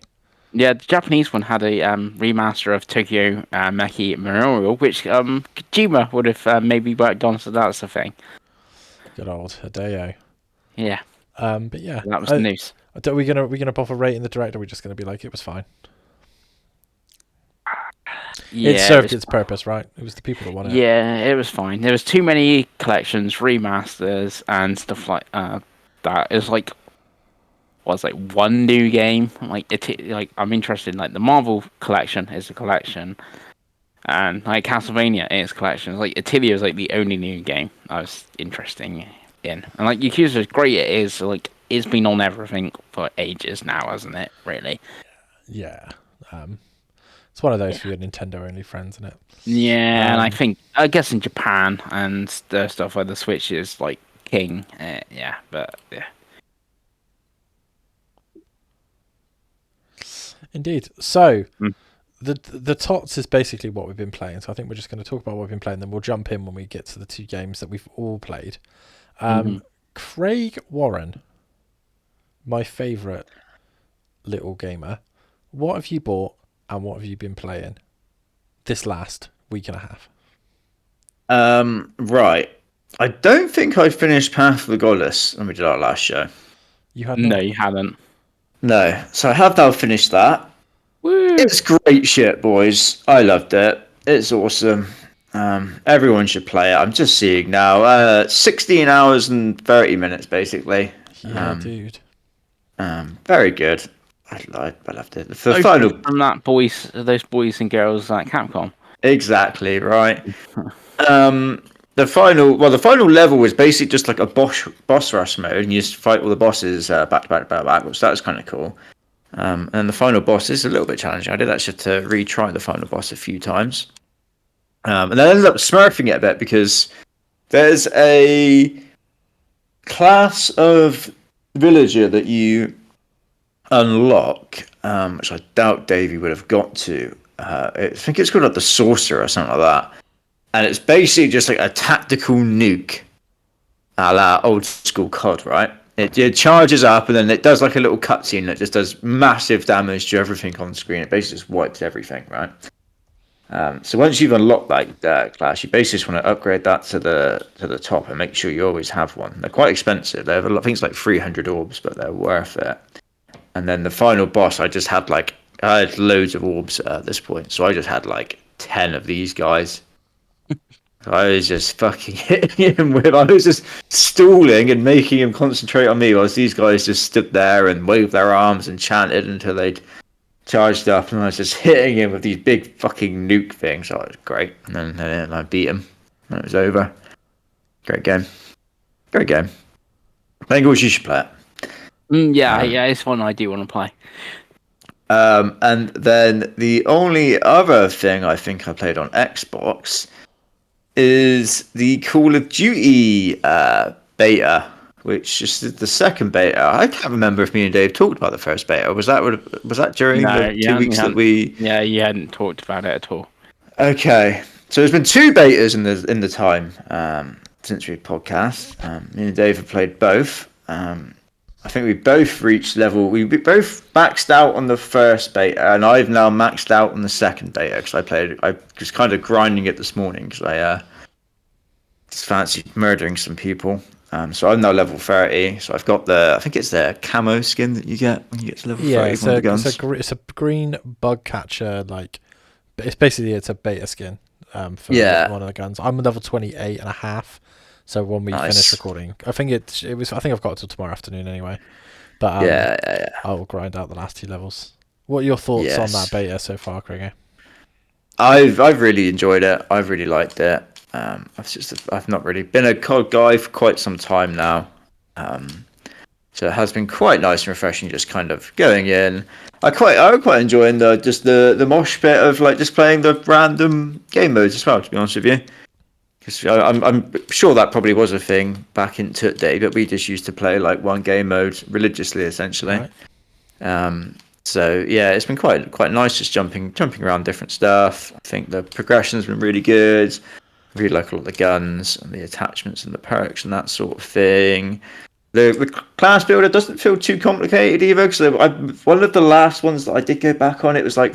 Yeah, the Japanese one had a remaster of Tokyo Meki Memorial, which Kojima would have maybe worked on, so that's the thing. Good old Hideo. Yeah. But yeah, that was the news. Are we gonna bother rating the Direct, or are we just gonna be like, it was fine? Yeah, it served its purpose, right? It was the people that wanted it. Yeah, it was fine. There was too many collections, remasters, and stuff like that. It was like, one new game. Like I'm interested in like the Marvel collection is a collection, and like Castlevania is a collection. Like Atelier is like the only new game I was interested in, and like Yakuza is great. It is like it's been on everything for ages now, hasn't it? Really? Yeah. It's one of those for your Nintendo only friends, isn't it? Yeah, and I guess in Japan and the stuff where the Switch is like king. Yeah, but yeah. Indeed. So, the TOTS is basically what we've been playing. So I think we're just going to talk about what we've been playing, then we'll jump in when we get to the 2 games that we've all played. Craig Warren, my favourite little gamer, what have you bought and what have you been playing this last week and a half? Right. I don't think I finished Path of the Goddess when we did our last show. You had No, you haven't. No. So I have now finished that. Woo! It's great shit, boys. I loved it. It's awesome. Everyone should play it. I'm just seeing now. 16 hours and 30 minutes, basically. Yeah, dude. Very good. I loved it. The final from those boys and girls at Capcom. Exactly right. The final level was basically just like a boss rush mode, and you just fight all the bosses back to back, which that was kind of cool. And the final boss is a little bit challenging. I did actually have to retry the final boss a few times, and then I ended up smurfing it a bit because there's a class of villager that you unlock, which I doubt Davey would have got to. I think it's called like the Sorcerer or something like that. And it's basically just like a tactical nuke a la old school COD, right? It charges up and then it does like a little cutscene that just does massive damage to everything on screen. It basically just wipes everything, right? So once you've unlocked that class, you basically just want to upgrade that to the top and make sure you always have one. They're quite expensive. They're I think it's like 300 orbs, but they're worth it. And then the final boss, I had loads of orbs at this point, so I just had like 10 of these guys. I was just fucking hitting him with. I was just stalling and making him concentrate on me, whilst these guys just stood there and waved their arms and chanted until they'd charged up, and I was just hitting him with these big fucking nuke things. So it was great, and then I beat him, and it was over. Great game. I think you should play it. Yeah, it's one I do want to play. And then the only other thing I think I played on Xbox is the Call of Duty beta, which is the second beta. I can't remember if me and Dave talked about the first beta. Was that during the 2 weeks that we? Yeah, you hadn't talked about it at all. Okay, so there's been 2 betas in the time since we podcast. Me and Dave have played both. I think we both reached level. We both maxed out on the first beta, and I've now maxed out on the second beta because I was kind of grinding it this morning because I just fancied murdering some people. So I'm now level 30. So I've got I think it's the camo skin that you get when you get to level 30. Yeah, the guns. it's a green bug catcher. Like, it's basically a beta skin. for one of the guns. I'm level 28 and a half. So when we finish recording, I think it was. I think I've got till tomorrow afternoon anyway. But I'll grind out the last 2 levels. What are your thoughts on that beta so far, Gregor? I've really enjoyed it. I've really liked it. I've not really been a COD guy for quite some time now. So it has been quite nice and refreshing, just kind of going in. I'm quite enjoying the mosh bit of like just playing the random game modes as well. To be honest with you. Because I'm sure that probably was a thing back in Tut Day, but we just used to play like one game mode religiously, essentially. Right. So yeah, it's been quite nice just jumping around different stuff. I think the progression's been really good. I really like all of the guns and the attachments and the perks and that sort of thing. The class builder doesn't feel too complicated either. Because one of the last ones that I did go back on, it was like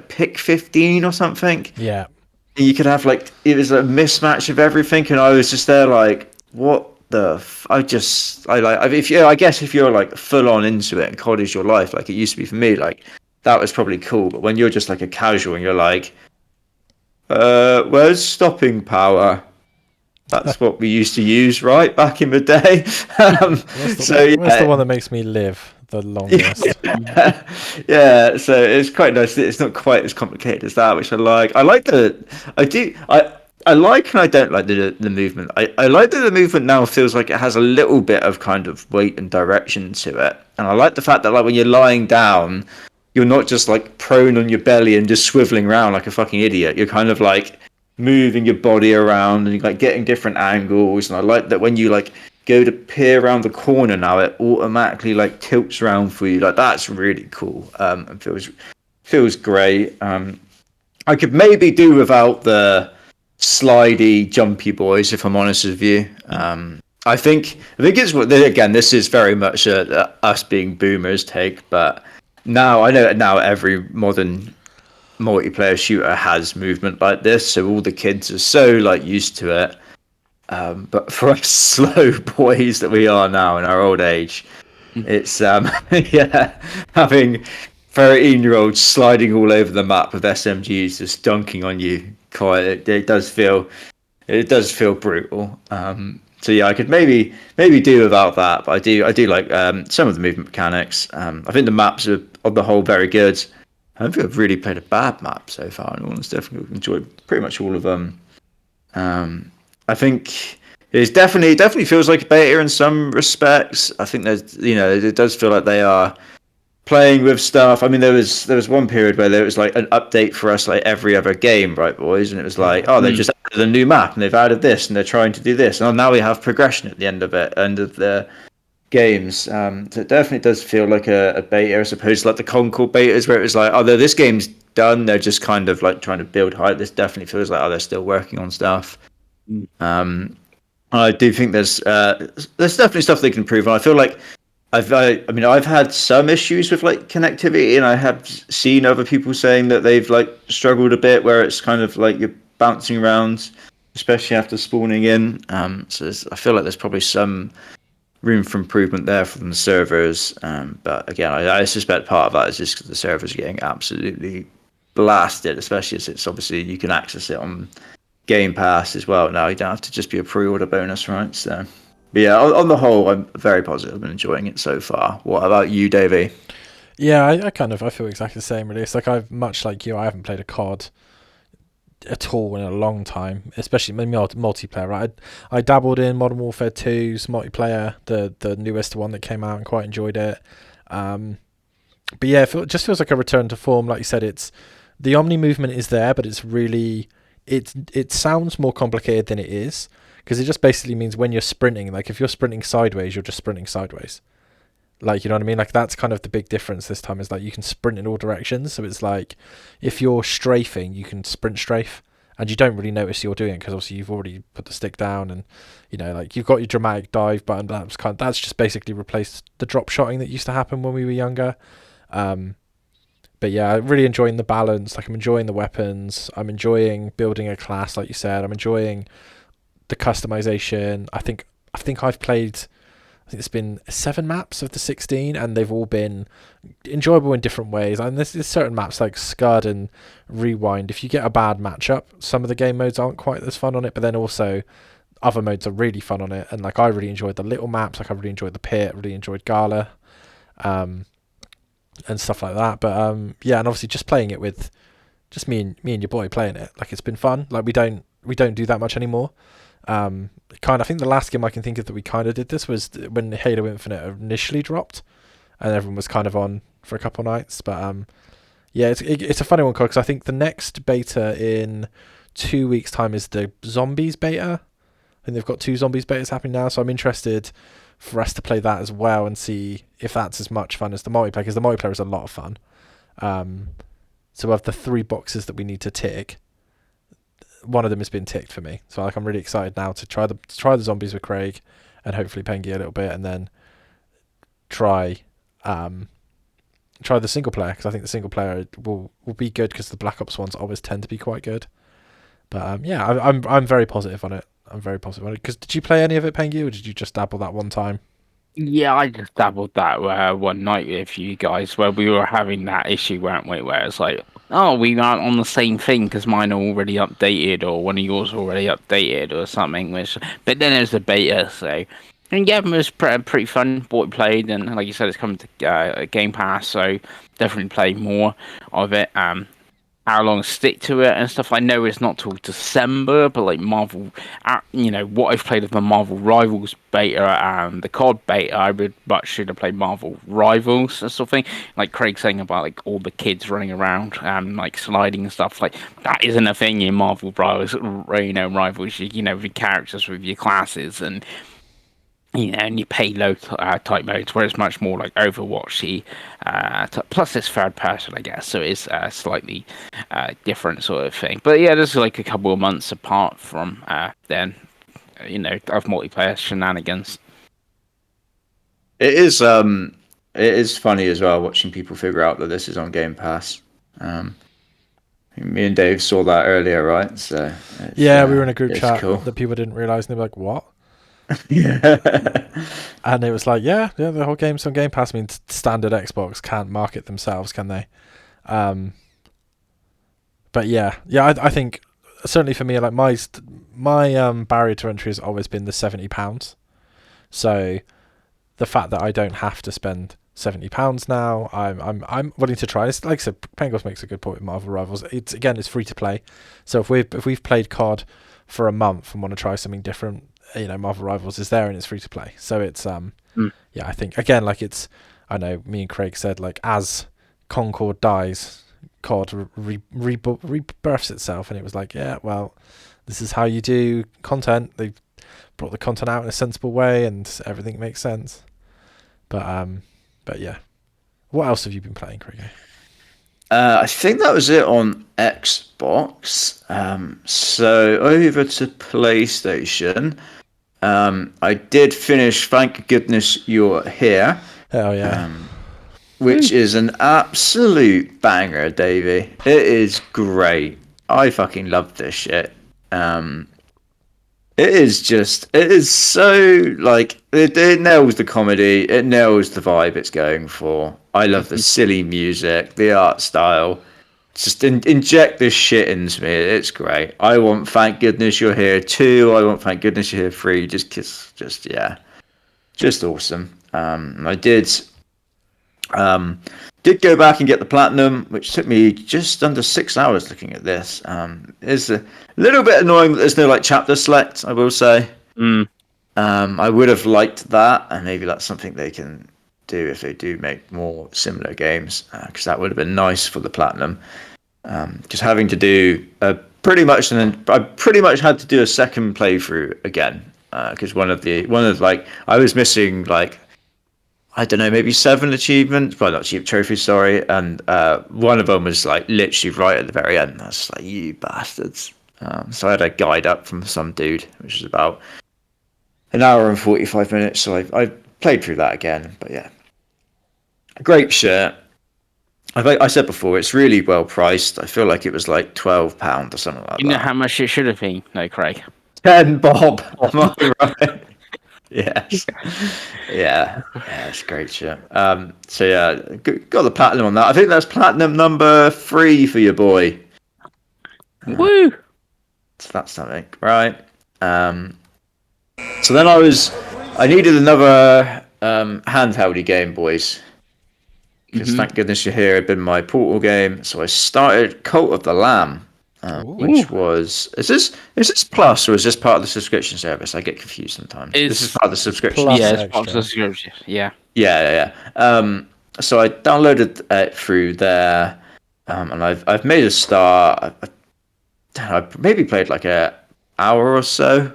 pick 15 or something. Yeah. You could have it was a mismatch of everything, and I was just there like, what the? I guess if you're like full on into it and COD is your life, like it used to be for me, like that was probably cool. But when you're just like a casual and you're like, where's stopping power? That's what we used to use, right, back in the day. What's the one that makes me live the longest? Yeah, so it's quite nice. It's not quite as complicated as that, which I like. I like I like and I don't like the movement. I like that the movement now feels like it has a little bit of kind of weight and direction to it. And I like the fact that like when you're lying down, you're not just like prone on your belly and just swiveling around like a fucking idiot. You're kind of like moving your body around and you're like getting different angles. And I like that when you like go to peer around the corner now, it automatically like tilts around for you. Like that's really cool. And feels great. I could maybe do without the slidey, jumpy boys, if I'm honest with you. I think it's again. This is very much us being boomers take, but I know now every modern multiplayer shooter has movement like this, so all the kids are so like used to it. But for us slow boys that we are now in our old age, it's having 13-year-olds sliding all over the map with SMGs just dunking on you. It does feel brutal. So yeah, I could maybe do without that, but I do like some of the movement mechanics. I think the maps are on the whole very good. I don't think I've really played a bad map so far. I've definitely enjoyed pretty much all of them. I think it definitely feels like a beta in some respects. I think it does feel like they are playing with stuff. I mean, there was one period where there was like an update for us like every other game, right, boys? And it was like, they just added a new map and they've added this and they're trying to do this. And now we have progression at the end of the games. So it definitely does feel like a beta as opposed to like the Concord betas where it was like, although this game's done, they're just kind of like trying to build hype. This definitely feels like they're still working on stuff. I do think there's definitely stuff they can improve on. I feel like I've had some issues with like connectivity, and I have seen other people saying that they've like struggled a bit where it's kind of like you're bouncing around, especially after spawning in. So I feel like there's probably some room for improvement there from the servers. But again, I suspect part of that is just because the servers are getting absolutely blasted, especially as it's obviously you can access it on Game Pass as well now. You don't have to just be a pre-order bonus, right? So, but yeah, on the whole, I'm very positive. I've been enjoying it so far. What about you, Davey? Yeah, I feel exactly the same. Really, it's like much like you. I haven't played a COD at all in a long time, especially multiplayer. Right, I dabbled in Modern Warfare 2's multiplayer, the newest one that came out, and quite enjoyed it. But yeah, it just feels like a return to form. Like you said, it's the Omni movement is there, but it's really it sounds more complicated than it is, because it just basically means when you're sprinting, like if you're sprinting sideways, you're just sprinting sideways. Like, you know what I mean? Like, that's kind of the big difference this time, is like you can sprint in all directions. So it's like if you're strafing, you can sprint strafe, and you don't really notice you're doing it because obviously you've already put the stick down, and you know, like you've got your dramatic dive button. That's just basically replaced the drop shotting that used to happen when we were younger. But yeah, I'm really enjoying the balance. Like, I'm enjoying the weapons. I'm enjoying building a class, like you said. I'm enjoying the customization. I think I've played I think there's been 7 maps of the 16, and they've all been enjoyable in different ways. And there's certain maps like Scud and Rewind. If you get a bad matchup, some of the game modes aren't quite as fun on it, but then also other modes are really fun on it. And like I really enjoyed the little maps, like I really enjoyed the pit, really enjoyed Gala, and stuff like that. But yeah, and obviously just playing it with just me and your boy playing it, like it's been fun. Like we don't do that much anymore. I think the last game I can think of that we kind of did this was when Halo Infinite initially dropped, and everyone was kind of on for a couple of nights. But yeah, it's a funny one because I think the next beta in 2 weeks' time is the Zombies beta. I think they've got 2 Zombies betas happening now, so I'm interested for us to play that as well and see if that's as much fun as the multiplayer, because the multiplayer is a lot of fun. So of the 3 boxes that we need to tick, one of them has been ticked for me. So like I'm really excited now to try the Zombies with Craig and hopefully Pengi a little bit, and then try the single player, because I think the single player will be good, because the Black Ops ones always tend to be quite good. But yeah, I'm very positive on it. I'm very positive on it. Because did you play any of it, Pengi, or did you just dabble that one time? Yeah, I just dabbled that one night with you guys where we were having that issue, weren't we? Where it's like, oh, we aren't on the same thing because mine are already updated, or one of yours already updated, or something. But then there's the beta, so. And yeah, it was pretty fun. What we played, and like you said, it's coming to Game Pass, so definitely play more of it. How long stick to it and stuff. I know it's not till December, but like Marvel, what I've played of the Marvel Rivals beta and the COD beta, I would much should have played Marvel Rivals or something. Like Craig saying about like all the kids running around and like sliding and stuff. Like that isn't a thing in Marvel Rivals. Rivals. With your characters with your classes and. And you payload type modes, where it's much more like Overwatchy. Plus, it's third person, I guess, so it's slightly different sort of thing. But yeah, there's like a couple of months apart from then, of multiplayer shenanigans. It is funny as well watching people figure out that this is on Game Pass. Me and Dave saw that earlier, right? So yeah, we were in a group chat cool. that people didn't realise, and they were like, "What?" Yeah. And it was like, yeah, the whole game's on Game Pass. I mean, standard Xbox can't market themselves, can they? But yeah, I think certainly for me, like my barrier to entry has always been the £70. So the fact that I don't have to spend £70 now, I'm willing to try. It's, like I said, Pengos makes a good point with Marvel Rivals. It's free to play. So if we've played COD for a month and want to try something different, Marvel Rivals is there and it's free to play. So it's yeah, I think again, like I know me and Craig said, like as Concord dies, COD rebirths itself, and it was like, yeah, well, this is how you do content. They've brought the content out in a sensible way, and everything makes sense. But yeah, what else have you been playing, Craig? I think that was it on Xbox. So over to PlayStation. I did finish Thank Goodness You're Here. Oh yeah. Which is an absolute banger, Davey. It is great. I fucking love this shit. It is so, like, it nails the comedy, it nails the vibe it's going for. I love the silly music, the art style. Just inject this shit into me. It's great. I want Thank Goodness You're Here 2. I want Thank Goodness You're Here 3. Just awesome. I did go back and get the platinum, which took me just under 6 hours looking at this. It's a little bit annoying that there's no like chapter select, I will say. I would have liked that, and maybe that's something they can do if they do make more similar games, because that would have been nice for the platinum. Just having to do I pretty much had to do a second playthrough again, because one of I was missing like, I don't know, maybe 7 achievements, well, not trophies, sorry, and one of them was like literally right at the very end. I was like, you bastards. So I had a guide up from some dude, which was about an hour and 45 minutes. So I played through that again. But yeah, great shit. I said before, it's really well priced. I feel like it was like £12 or something like that. You know how much it should have been, no, Craig? 10 bob. Am I right? Yes. Yeah, it's great shit. So yeah, got the platinum on that. I think that's platinum number 3 for your boy. Woo! So that's something, right? So then I needed another handheldy game, boys. Because thank goodness you're here. It'd been my Portal game, so I started Cult of the Lamb, which was is this plus or is this part of the subscription service? I get confused sometimes. This is part of the subscription. Plus Yeah, it's extra. part of the subscription. Yeah. Yeah. So I downloaded it through there, and I've made a start. I've maybe played like an hour or so.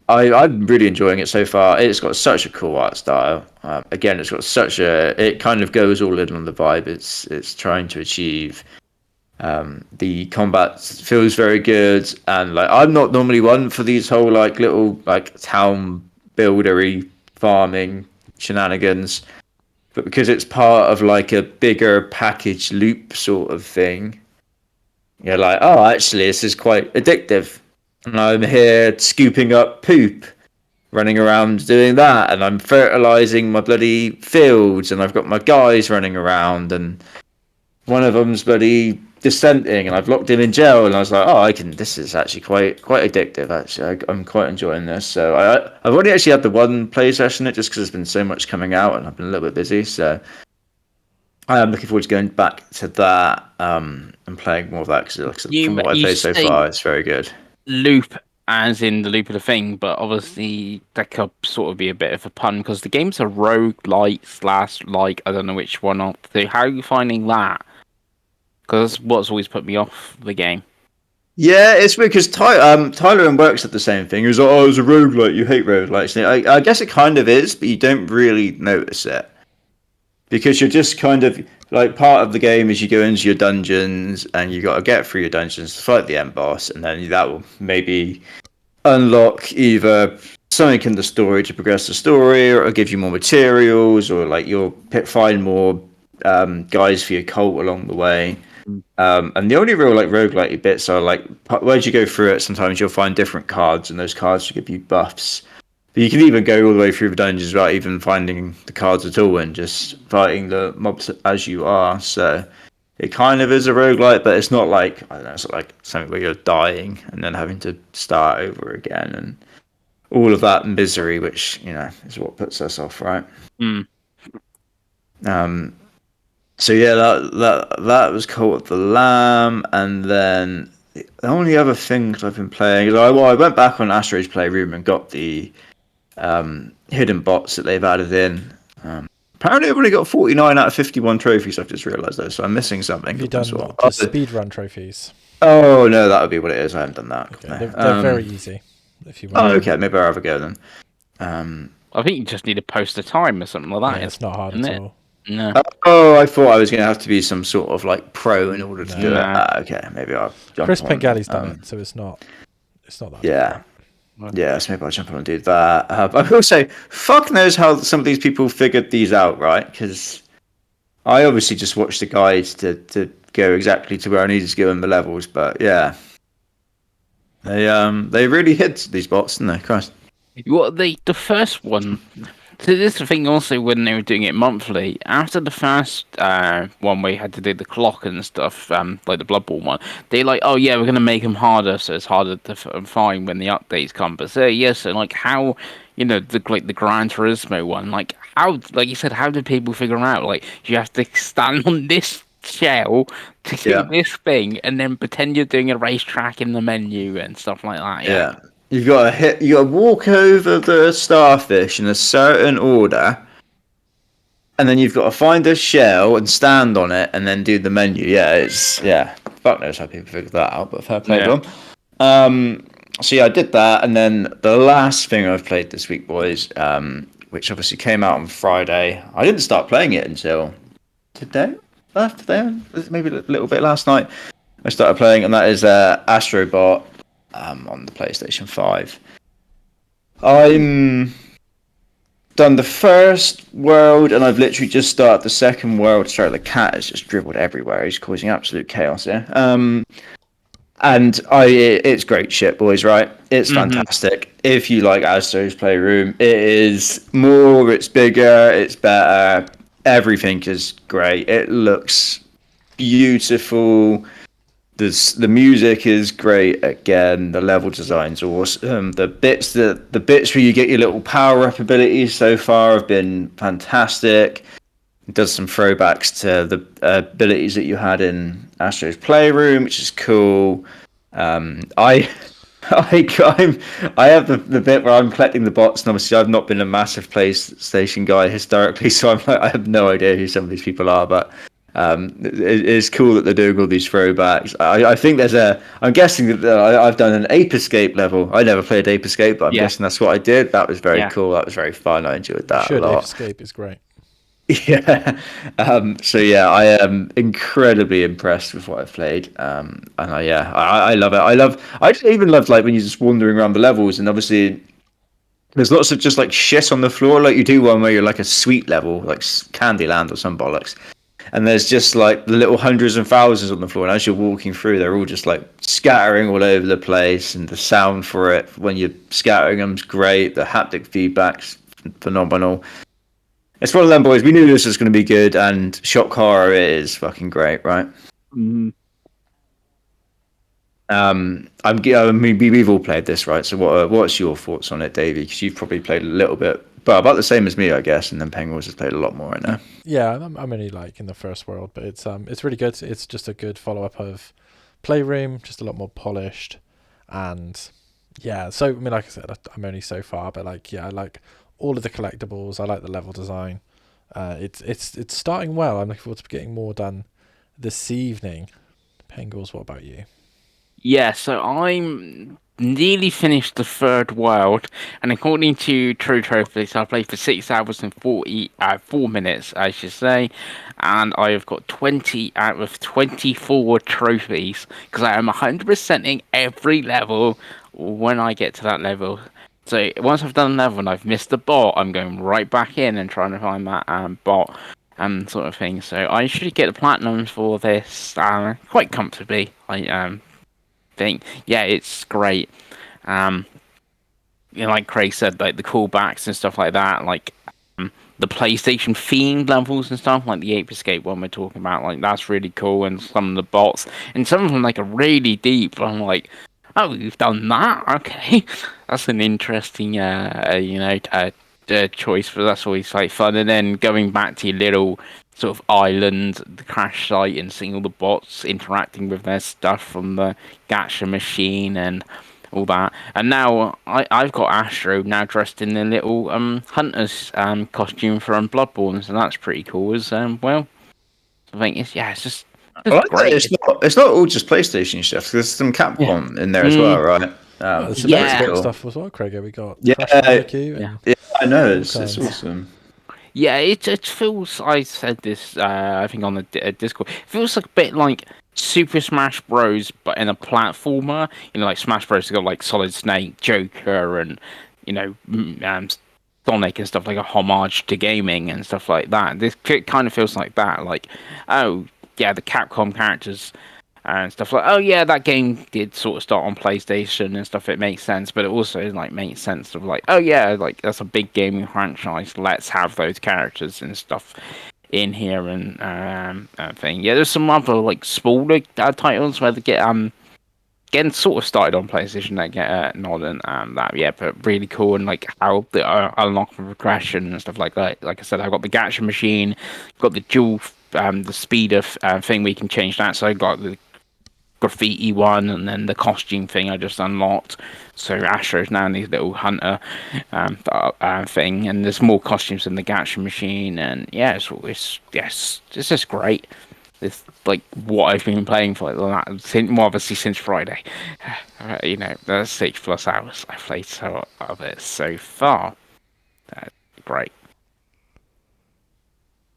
I'm really enjoying it so far. It's got such a cool art style. Again, it's got such a. It kind of goes all in on the vibe. It's trying to achieve. The combat feels very good, and like I'm not normally one for these whole like little like town buildery farming shenanigans, but because it's part of like a bigger package loop sort of thing, you're like, oh, actually, this is quite addictive. And I'm here scooping up poop, running around doing that, and I'm fertilizing my bloody fields, and I've got my guys running around, and one of them's bloody dissenting, and I've locked him in jail, and I was like, oh, this is actually quite addictive, actually. I'm quite enjoying this. So I've only actually had the one play session, just because there's been so much coming out, and I've been a little bit busy, so I am looking forward to going back to that and playing more of that, because from what I've played so far, it's very good. Loop, as in the loop of the thing, but obviously that could sort of be a bit of a pun because the game's a roguelite / like I don't know which one of the. How are you finding that? Because what's always put me off the game. Yeah, it's weird because Tyler and Works said the same thing. He was like, "Oh, it's a roguelite. You hate roguelites." I guess it kind of is, but you don't really notice it because you're just kind of like part of the game is you go into your dungeons and you got to get through your dungeons to fight the end boss, and then that will maybe unlock either something in the story to progress the story, or it'll give you more materials, or like you'll find more guys for your cult along the way. And the only real like roguelite bits are like as you go through it, sometimes you'll find different cards, and those cards will give you buffs. But you can even go all the way through the dungeons without even finding the cards at all, and just fighting the mobs as you are. So it kind of is a roguelite, but it's not like I don't know, it's not like something where you're dying and then having to start over again and all of that misery, which is what puts us off, right? So yeah, that was Cult of the Lamb, and then the only other things I've been playing is I went back on Astro's Playroom and got the hidden bots that they've added in. Apparently, I've only got 49 out of 51 trophies. I've just realised those, so I'm missing something. Have you done the speedrun trophies? Oh no, that would be what it is. I haven't done that. Okay. They're very easy. If you want. Oh, okay. Maybe I'll have a go then. I think you just need to post a time or something like that. Yeah, it's not hard at all. No. Oh, I thought I was going to have to be some sort of like pro in order to do it. Okay, maybe I'll jump Chris on. Pengali's done it, so it's not that. Yeah. Yeah, so maybe I'll jump on and do that. I will say, fuck knows how some of these people figured these out, right? Because I obviously just watched the guides to go exactly to where I needed to go in the levels, but yeah. They really hit these bots, didn't they? Christ. Well, the first one. So this is the thing also when they were doing it monthly. After the first one where you had to do the clock and stuff, like the Blood Bowl one, they're like, oh yeah, we're going to make them harder, so it's harder to find when the updates come. But so like how, the Gran Turismo one, like how, like you said, how did people figure out? Like you have to stand on this shell to do this thing and then pretend you're doing a racetrack in the menu and stuff like that. Yeah. You got to walk over the starfish in a certain order, and then you've got to find a shell and stand on it, and then do the menu. Fuck knows how people figured that out, but fair play to them. So yeah, I did that, and then the last thing I've played this week, boys, which obviously came out on Friday. I didn't start playing it until today, maybe a little bit last night. I started playing, and that is Astro on the PlayStation 5. I'm done the first world, and I've literally just started the second world. Sorry, the cat has just dribbled everywhere. He's causing absolute chaos here. And it's great shit, boys, right? It's fantastic. If you like Astro's Playroom, it is more, it's bigger, it's better. Everything is great. It looks beautiful. The music is great again. The level design's awesome. The bits where you get your little power up abilities so far have been fantastic. It does some throwbacks to the abilities that you had in Astro's Playroom, which is cool. I have the bit where I'm collecting the bots, and obviously I've not been a massive PlayStation guy historically, so I'm like, I have no idea who some of these people are, but it's cool that they're doing all these throwbacks. I think I'm guessing that I've done an Ape Escape level. I never played Ape Escape, but I'm guessing that's what I did. That was very cool. That was very fun. I enjoyed that a lot. Ape Escape is great. Yeah. So yeah, I am incredibly impressed with what I've played. And I love it. I just even loved like when you're just wandering around the levels, and obviously there's lots of just like shit on the floor. Like you do one where you're like a sweet level, like Candyland or some bollocks, and there's just like the little hundreds and thousands on the floor. And as you're walking through, they're all just like scattering all over the place, and the sound for it when you're scattering them's great. The haptic feedback's phenomenal. It's one of them, boys. We knew this was going to be good, and shock horror is fucking great, right? Mm-hmm. I mean, we've all played this, right? So what's your thoughts on it, Davey? Because you've probably played a little bit, but about the same as me, I guess. And then Penguins has played a lot more in there. Yeah, I'm only like in the first world, but it's really good. It's just a good follow up of Playroom, just a lot more polished, and yeah. So I mean, like I said, I'm only so far, but like I like all of the collectibles. I like the level design. It's starting well. I'm looking forward to getting more done this evening. Pengles, what about you? Yeah, so I'm nearly finished the third world, and according to True Trophies, I played for 6 hours and 4 minutes, I should say, and I have got 20 out of 24 trophies, because I am 100%ing every level when I get to that level. So once I've done a level and I've missed the bot, I'm going right back in and trying to find that bot and sort of thing. So I should get the platinums for this quite comfortably. I think, yeah, it's great. Like Craig said, like the callbacks and stuff like that, like the PlayStation themed levels and stuff, like the Ape Escape one we're talking about, like that's really cool. And some of the bots, and some of them like are really deep. I'm like, oh, you've done that? Okay, that's an interesting, choice. But that's always like fun. And then going back to your little sort of island, the crash site, and seeing all the bots interacting with their stuff from the gacha machine and all that. And now I've got Astro now dressed in the little hunter's costume from Bloodborne, so that's pretty cool as well. I think it's just great. It's not all just PlayStation stuff. There's some Capcom in there as well, right? There's some Xbox stuff as well, Craig. We got Crash Bandicoot. Yeah, I know. It's awesome. Yeah, it feels. I said this, I think on the Discord. It feels like a bit like Super Smash Bros, but in a platformer. Like Smash Bros has got like Solid Snake, Joker, and Sonic and stuff, like a homage to gaming and stuff like that. This kind of feels like that. Like, oh yeah, the Capcom characters and stuff like, oh yeah, that game did sort of start on PlayStation and stuff. It makes sense, but it also like makes sense of like, oh yeah, like that's a big gaming franchise. Let's have those characters and stuff in here and thing. Yeah, there's some other like smaller titles where they get getting sort of started on PlayStation that get nod and that, yeah, but really cool. And like how the unlock progression and stuff like that. Like I said, I've got the gacha machine, got the dual the speeder thing, we can change that. So I got the graffiti one, and then the costume thing I just unlocked. So Astro's now in these little hunter thing, and there's more costumes in the gacha machine, and yeah, it's just great. It's like what I've been playing for obviously since Friday. That's 6+ hours I've played of it so far. Great.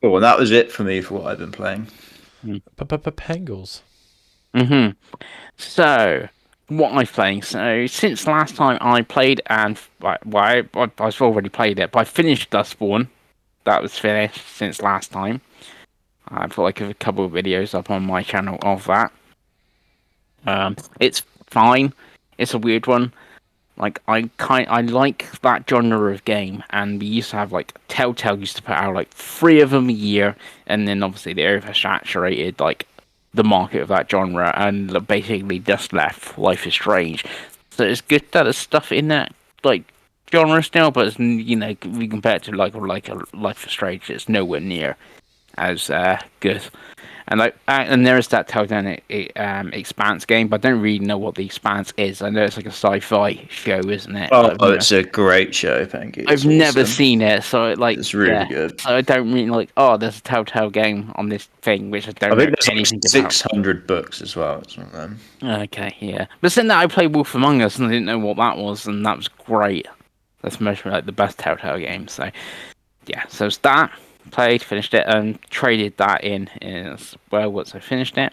Well, and that was it for me for what I've been playing. Pengles. So, what am I playing? So, since last time I played, and I've already played it, but I finished Dustborn. That was finished since last time. I've got like a couple of videos up on my channel of that. It's fine. It's a weird one. Like I like that genre of game, and we used to have like Telltale used to put out like 3 of them a year, and then obviously they oversaturated like the market of that genre, and basically just left Life is Strange. So it's good that there's stuff in that like genre still, but it's, we compare it to like a Life is Strange, it's nowhere near as good. And there is that Telltale Expanse game, but I don't really know what the Expanse is. I know it's like a sci-fi show, isn't it? Oh, it's a great show, Pengi. I've never seen it, so It's really good. So I don't really like. Oh, there's a Telltale game on this thing, which I don't know anything there's about. 600 books as well. It's one of them. Okay, yeah. But since that, I played Wolf Among Us, and I didn't know what that was, and that was great. That's mostly like the best Telltale game. So yeah, so it's that. Played, finished it, and traded that in as well once I finished it.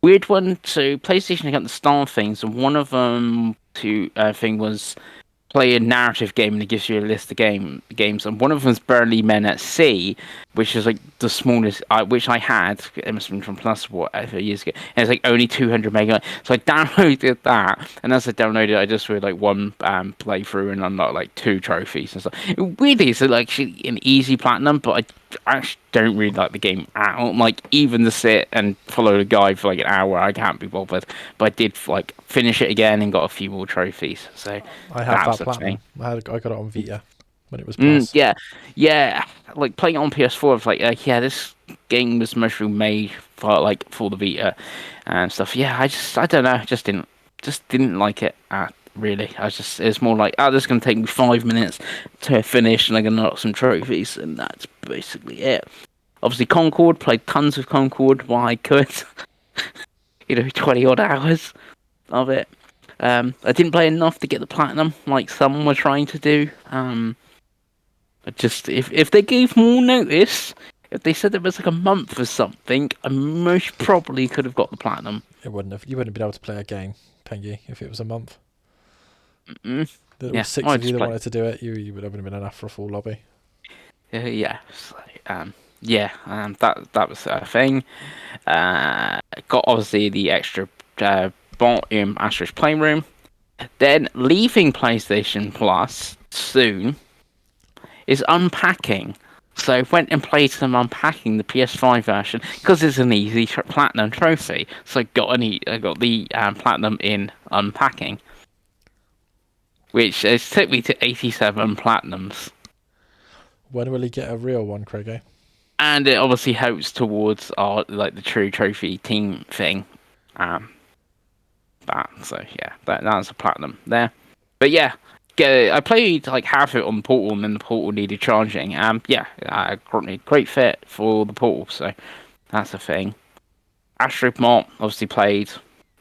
Weird one. So PlayStation got the Star things, and one of them thing was play a narrative game, and it gives you a list of games, and one of them's Burly Men at Sea, which is like the smallest, which I had. It must have been from Plus whatever years ago, and it's like only 200 megabytes. So I downloaded that, and as I downloaded, I just did like one playthrough and unlocked like 2 trophies and stuff. It really is like actually an easy platinum, but I actually don't really like the game at all. Like even to sit and follow the guide for like an hour, I can't be bothered. But I did like finish it again and got a few more trophies. So I had that platinum. I got it on Vita when it was Plus. Yeah. Like playing it on PS4, I was like, yeah, this game was mostly made for the Vita and stuff. Yeah, I don't know, just didn't like it. Really, it's more like, this is gonna take me 5 minutes to finish, and I'm gonna knock some trophies, and that's basically it. Obviously, Concord, played tons of Concord while I could. 20 odd hours of it. I didn't play enough to get the platinum, like some were trying to do. But just if they gave more notice, if they said it was like a month or something, I most probably could have got the platinum. You wouldn't have been able to play a game, Pengi, if it was a month. There were 6 of you that wanted to do it. You would have been enough for a full lobby. Yeah. So, that was a thing. Got obviously the extra bot in Astro's Playroom. Then leaving PlayStation Plus soon is unpacking. So I went and played some unpacking, the PS5 version, because it's an easy platinum trophy. So I got the platinum in unpacking, which has took me to 87 platinums. When will he get a real one, Craigie? And it obviously helps towards the true trophy team thing. That's a platinum there. But yeah, I played like half of it on the Portal, and then the Portal needed charging. Great fit for the Portal, so that's a thing. Astro obviously played.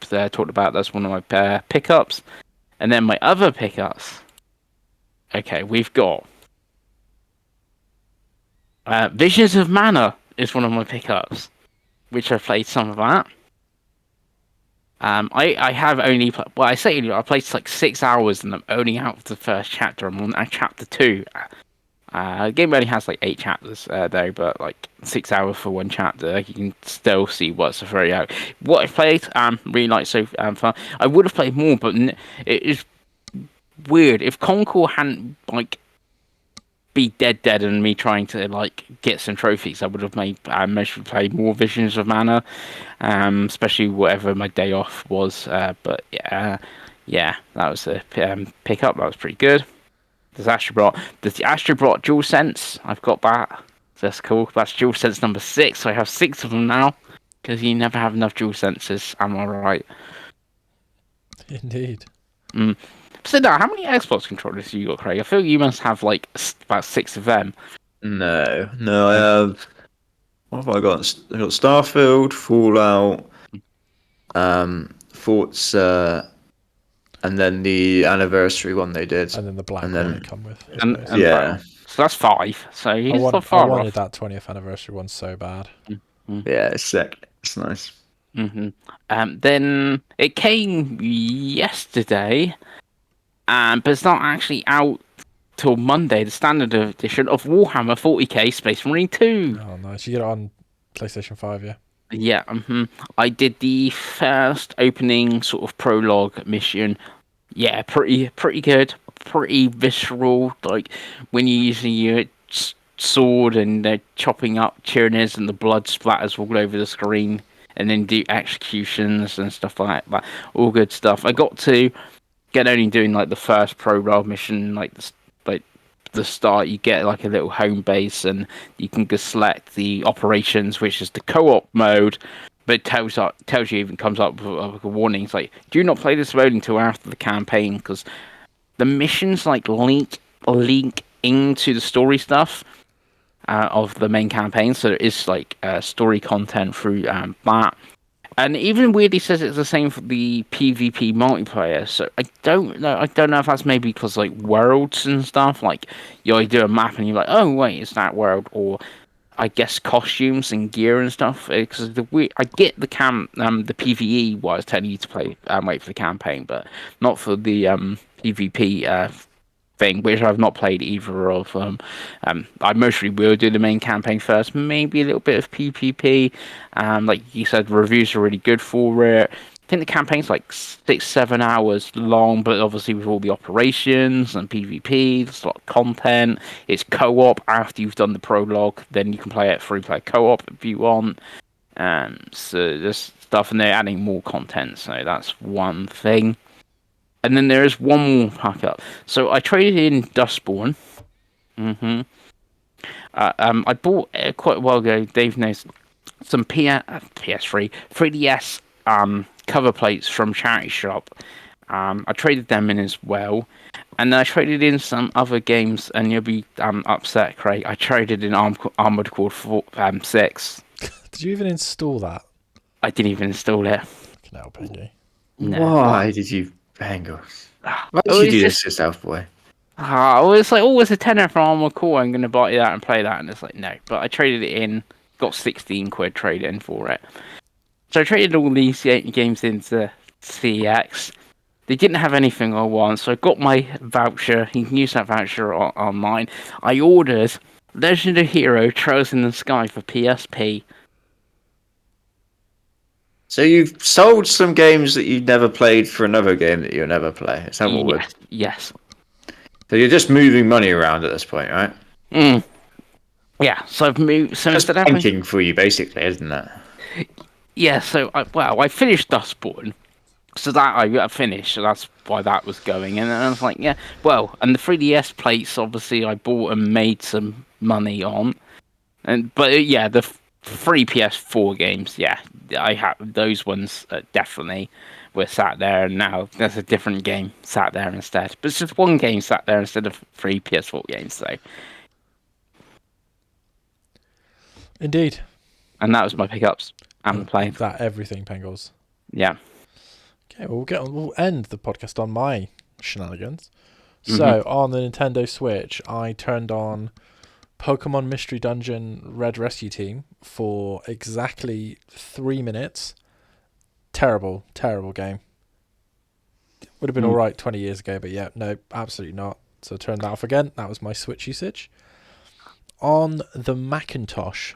Talked about that's one of my pickups, and then my other pickups. Okay, we've got Visions of Mana is one of my pickups, which I've played some of that. I have only I played like 6 hours, and I'm only out of the first chapter. I'm on chapter 2. The game only has like 8 chapters though, but like 6 hours for one chapter, you can still see what's very out. What I've played, really like so far. I would have played more, but it is weird. If Concord hadn't like be dead and me trying to like get some trophies, I would have made mostly played more Visions of Mana, especially whatever my day off was. But yeah, that was a pickup. That was pretty good. There's Astrobot. There's the Astrobot DualSense. I've got that. That's cool. That's DualSense number 6. So I have 6 of them now, because you never have enough DualSenses. Am I right? Indeed. So now, how many Xbox controllers have you got, Craig? I feel you must have like about 6 of them. No, I have. What have I got? I got Starfield, Fallout, Forza, and then the anniversary one they did, and then the black one they come with. Yeah. So that's 5. So he's not I far wanted off. that 20th anniversary one so bad. Yeah, it's sick. It's nice. Then it came yesterday, but it's not actually out till Monday. The standard edition of Warhammer 40k Space Marine 2. Oh, nice. You get it on PlayStation 5, yeah? Yeah, I did the first opening sort of prologue mission. Yeah, pretty good, pretty visceral. Like when you're using your sword and they're chopping up tyranids and the blood splatters all over the screen, and then do executions and stuff like that. All good stuff. I got to get only doing like the first prologue mission, like the start. You get like a little home base, and you can just select the operations, which is the co-op mode. But it tells you, even comes up with a warning. It's like, do not play this mode until after the campaign, because the missions like link into the story stuff of the main campaign. So there is like story content through that. And even weirdly says it's the same for the PvP multiplayer. So I don't know. I don't know if that's maybe because like worlds and stuff. Like you do a map and you're like, oh wait, it's that world, or I guess costumes and gear and stuff. Because I get the the PVE what I was telling you to play wait for the campaign, but not for the PvP thing, which I've not played either of them. I mostly will do the main campaign first, maybe a little bit of PvP. Like you said, reviews are really good for it. I think the campaign's like 6-7 hours long, but obviously with all the operations and PvP, there's a lot of content. It's co-op after you've done the prologue, then you can play it free-play co-op if you want. So there's stuff, and they're adding more content, so that's one thing. And then there is one more pack-up. So I traded in Dustborn. I bought quite a while ago. Dave knows some PS3, 3DS cover plates from Charity Shop. I traded them in as well, and then I traded in some other games. And you'll be upset, Craig. I traded in Armored Core 6. Did you even install that? I didn't even install it. No, Pengi. No. Why did you Bengals? Why did you do this to yourself, boy? I was like, oh, it's a tenner for Armored Core. I'm going to buy that and play that. And it's like, no. But I traded it in, got 16 quid trade in for it. So I traded all these games into CX. They didn't have anything I want, so I got my voucher. You can use that voucher online. I ordered Legend of Hero Trails in the Sky for PSP. So you've sold some games that you never played for another game that you'll never play. Is that what we're... Yes. So you're just moving money around at this point, right? Yeah, so I've moved... So just thinking for you, basically, isn't it? Yeah, so I finished Dustborn. So that I finished, so that's why that was going. And I was like, yeah, well, and the 3DS plates, obviously, I bought and made some money on. But yeah, the free PS4 games, yeah, I have those ones definitely were sat there, and now there's a different game sat there instead. But it's just one game sat there instead of 3 PS4 games, so. Indeed. And that was my pickups and playing. That everything, Pengals. Yeah. Okay, well, we'll end the podcast on my shenanigans. So, on the Nintendo Switch, I turned on Pokemon Mystery Dungeon Red Rescue Team for exactly 3 minutes. Terrible, terrible game. Would have been alright 20 years ago, but yeah, no, absolutely not. So, I turned that off again. That was my Switch usage. On the Macintosh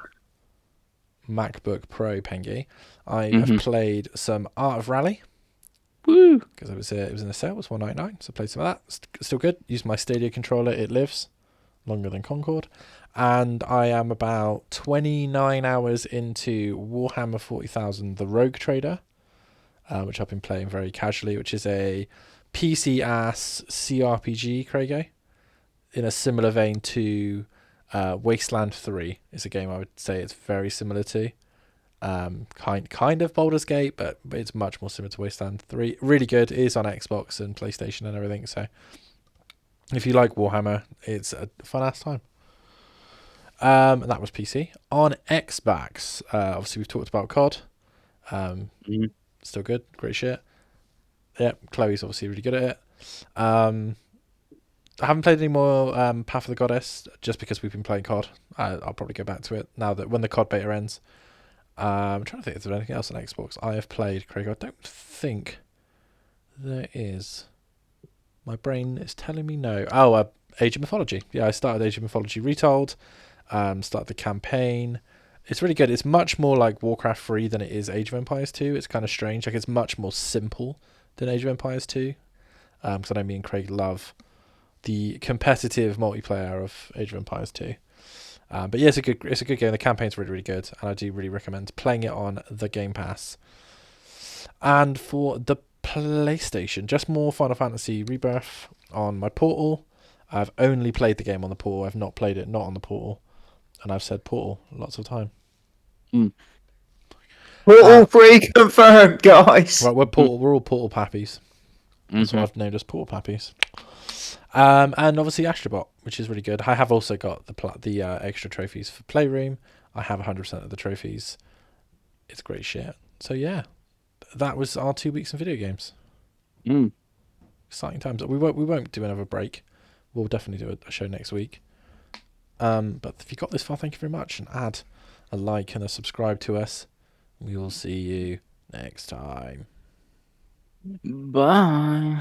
MacBook Pro, Pengi, I have played some Art of Rally. Woo! Because it was in a sale, it was $1.99, so I played some of that. Still good. Used my Stadia controller, it lives longer than Concord. And I am about 29 hours into Warhammer 40,000 The Rogue Trader, which I've been playing very casually, which is a PC-ass CRPG, Craigie, in a similar vein to Wasteland 3 is a game I would say it's very similar to. Kind of Baldur's Gate, but it's much more similar to Wasteland 3. Really good. It is on Xbox and PlayStation and everything, so if you like Warhammer, it's a fun ass time. And that was PC. On Xbox, obviously we've talked about COD. Still good, great shit. Yeah, Chloe's obviously really good at it. I haven't played any more Path of the Goddess just because we've been playing COD. I'll probably go back to it now that when the COD beta ends. I'm trying to think if there's anything else on Xbox I have played, Craig. I don't think there is. My brain is telling me no. Age of Mythology. Yeah, I started Age of Mythology Retold. Started the campaign. It's really good. It's much more like Warcraft 3 than it is Age of Empires 2. It's kind of strange. Like, it's much more simple than Age of Empires 2. Because I know me and Craig love the competitive multiplayer of Age of Empires 2. But yeah, it's a good game. The campaign's really, really good, and I do really recommend playing it on the Game Pass. And for the PlayStation, just more Final Fantasy Rebirth on my Portal. I've only played the game on the Portal. I've not played it not on the Portal, and I've said Portal lots of time. Portal 3 confirmed, guys. Right, we're all Portal Pappies. That's what I've named as Portal Pappies. And obviously Astrobot, which is really good. I have also got the extra trophies for Playroom. I have 100% of the trophies. It's great shit. So yeah, that was our 2 weeks in video games. Exciting times. We won't do another break. We'll definitely do a show next week. But if you got this far, thank you very much, and add a like and a subscribe to us. We will see you next time. Bye.